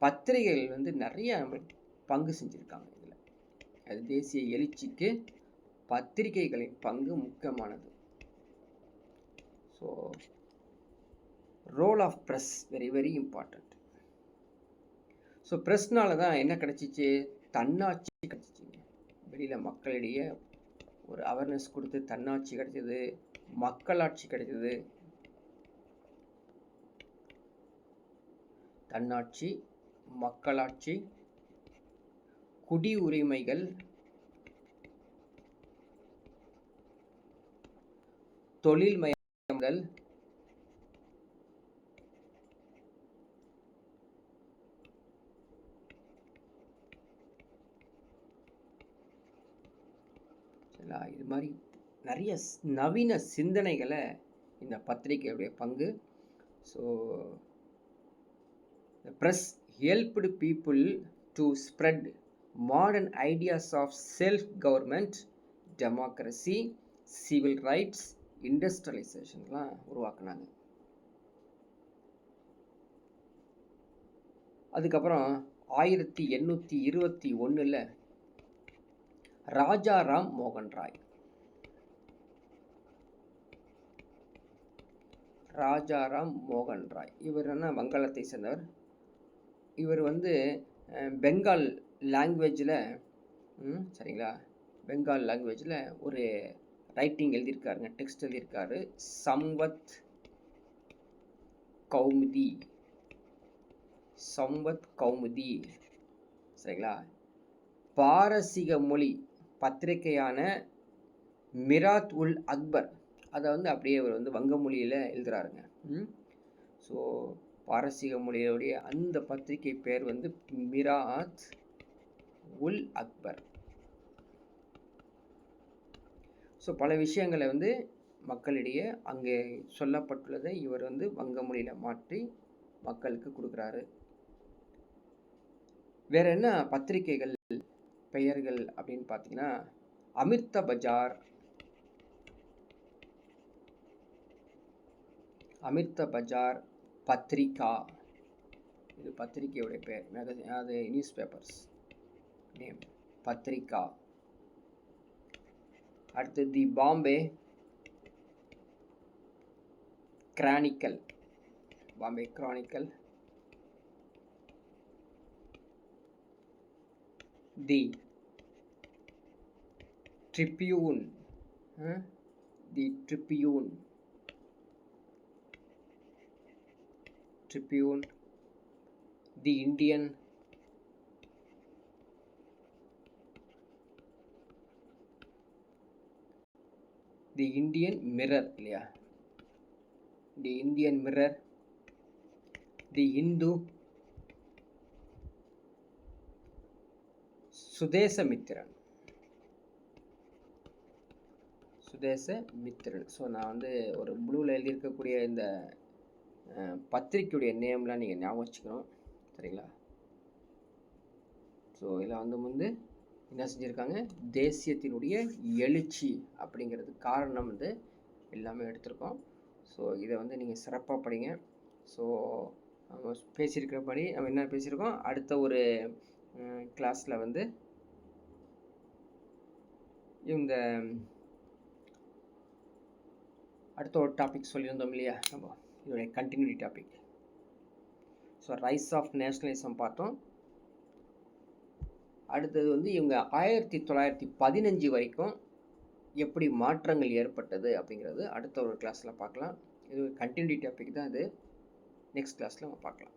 பத்திரிகைகள் வந்து நிறைய பங்கு செஞ்சுருக்காங்க. இதில் அது தேசிய எழுச்சிக்கு பத்திரிகைகளின் பங்கு முக்கியமானது. So role of press very very important. So ப்ரெஸ்னால தான் என்ன கிடச்சிச்சு? தன்னாட்சி கிடச்சிச்சிங்க. வெளியில் மக்களிடையே ஒரு அவேர்னஸ் கொடுத்து தன்னாட்சி கிடைச்சது, மக்களாட்சி கிடைச்சது. தன்னாட்சி, மக்களாட்சி, குடியுரிமைகள், தொழில் மயமாதல், இது மாதிரி நிறைய நவீன சிந்தனைகளை இந்த பத்திரிகையுடைய பங்கு. So the press helped people to spread modern ideas of self-government, democracy, civil rights, industrializationலாம் உருவாக்குனாங்க. அதுக்கப்புறம் 1821 ராஜாராம் மோகன் ராய். ராஜாராம் மோகன் ராய் இவர் என்ன வங்காளத்தை சேர்ந்தவர். இவர் வந்து பெங்கால் லாங்குவேஜில், சரிங்களா, பெங்கால் லாங்குவேஜில் ஒரு ரைட்டிங் எழுதியிருக்காருங்க, டெக்ஸ்ட் எழுதியிருக்காரு. சம்வத் கௌமுதி. சம்வத் கௌமுதி, சரிங்களா. பாரசீக மொழி பத்திரிகையான மிராத் உல் அக்பர், அதை வந்து அப்படியே அவர் வந்து வங்க மொழியில் எழுதுகிறாருங்க. ஸோ பாரசீக மொழியுடைய அந்த பத்திரிகை பேர் வந்து மிராத் உல் அக்பர். ஸோ பல விஷயங்களை வந்து மக்களிடையே அங்கே சொல்லப்பட்டுள்ளதை இவர் வந்து வங்க மொழியில் மாற்றி மக்களுக்கு கொடுக்குறாரு. வேற என்ன பத்திரிகைகள் பெயர்கள் அப்படின்னு பார்த்தீங்கன்னா, அமிர்த பஜார், அமிர்த பஜார் பத்திரிகா, இது பத்திரிகையுடைய பேர், அது நியூஸ் பேப்பர்ஸ் நேம் பத்திரிகா. அடுத்து தி பாம்பே கிரானிக்கல், பாம்பே கிரானிக்கல். தி ட்ரிபியூன், தி ட்ரிபியூன், ட்ரிபியூன். தி இண்டியன், தி இண்டியன் மிரர் இல்லையா, தி இந்தியன் மிரர். தி இந்து, சுதேசமித்திரன், சுதேசமித்திரன். ஸோ நான் வந்து ஒரு ப்ளூவில் எழுதியிருக்கக்கூடிய இந்த பத்திரிக்கையுடைய நேம்லாம் நீங்கள் ஞாபகம் வச்சுக்கணும், சரிங்களா. ஸோ இதில் வந்து என்ன செஞ்சுருக்காங்க, தேசியத்தினுடைய எழுச்சி அப்படிங்கிறது காரணம் வந்து எல்லாமே எடுத்திருக்கோம். ஸோ இதை வந்து நீங்கள் சிறப்பாக படிங்க. ஸோ நம்ம பேசியிருக்கிறபடி நம்ம என்ன பேசியிருக்கோம், அடுத்த ஒரு கிளாஸில் வந்து இந்த அடுத்த ஒரு டாபிக் சொல்லியிருந்தோம் இல்லையா நம்ம, இதோடைய continuity topic. So rise of nationalism பார்த்தோம். அடுத்தது வந்து இவங்க 1915 வரைக்கும் எப்படி மாற்றங்கள் ஏற்பட்டது அப்படிங்கிறது அடுத்த ஒரு கிளாஸில் பார்க்கலாம். இது ஒரு கண்டினியூட்டி டாபிக் தான். இது நெக்ஸ்ட் கிளாஸில் நம்ம பார்க்கலாம்.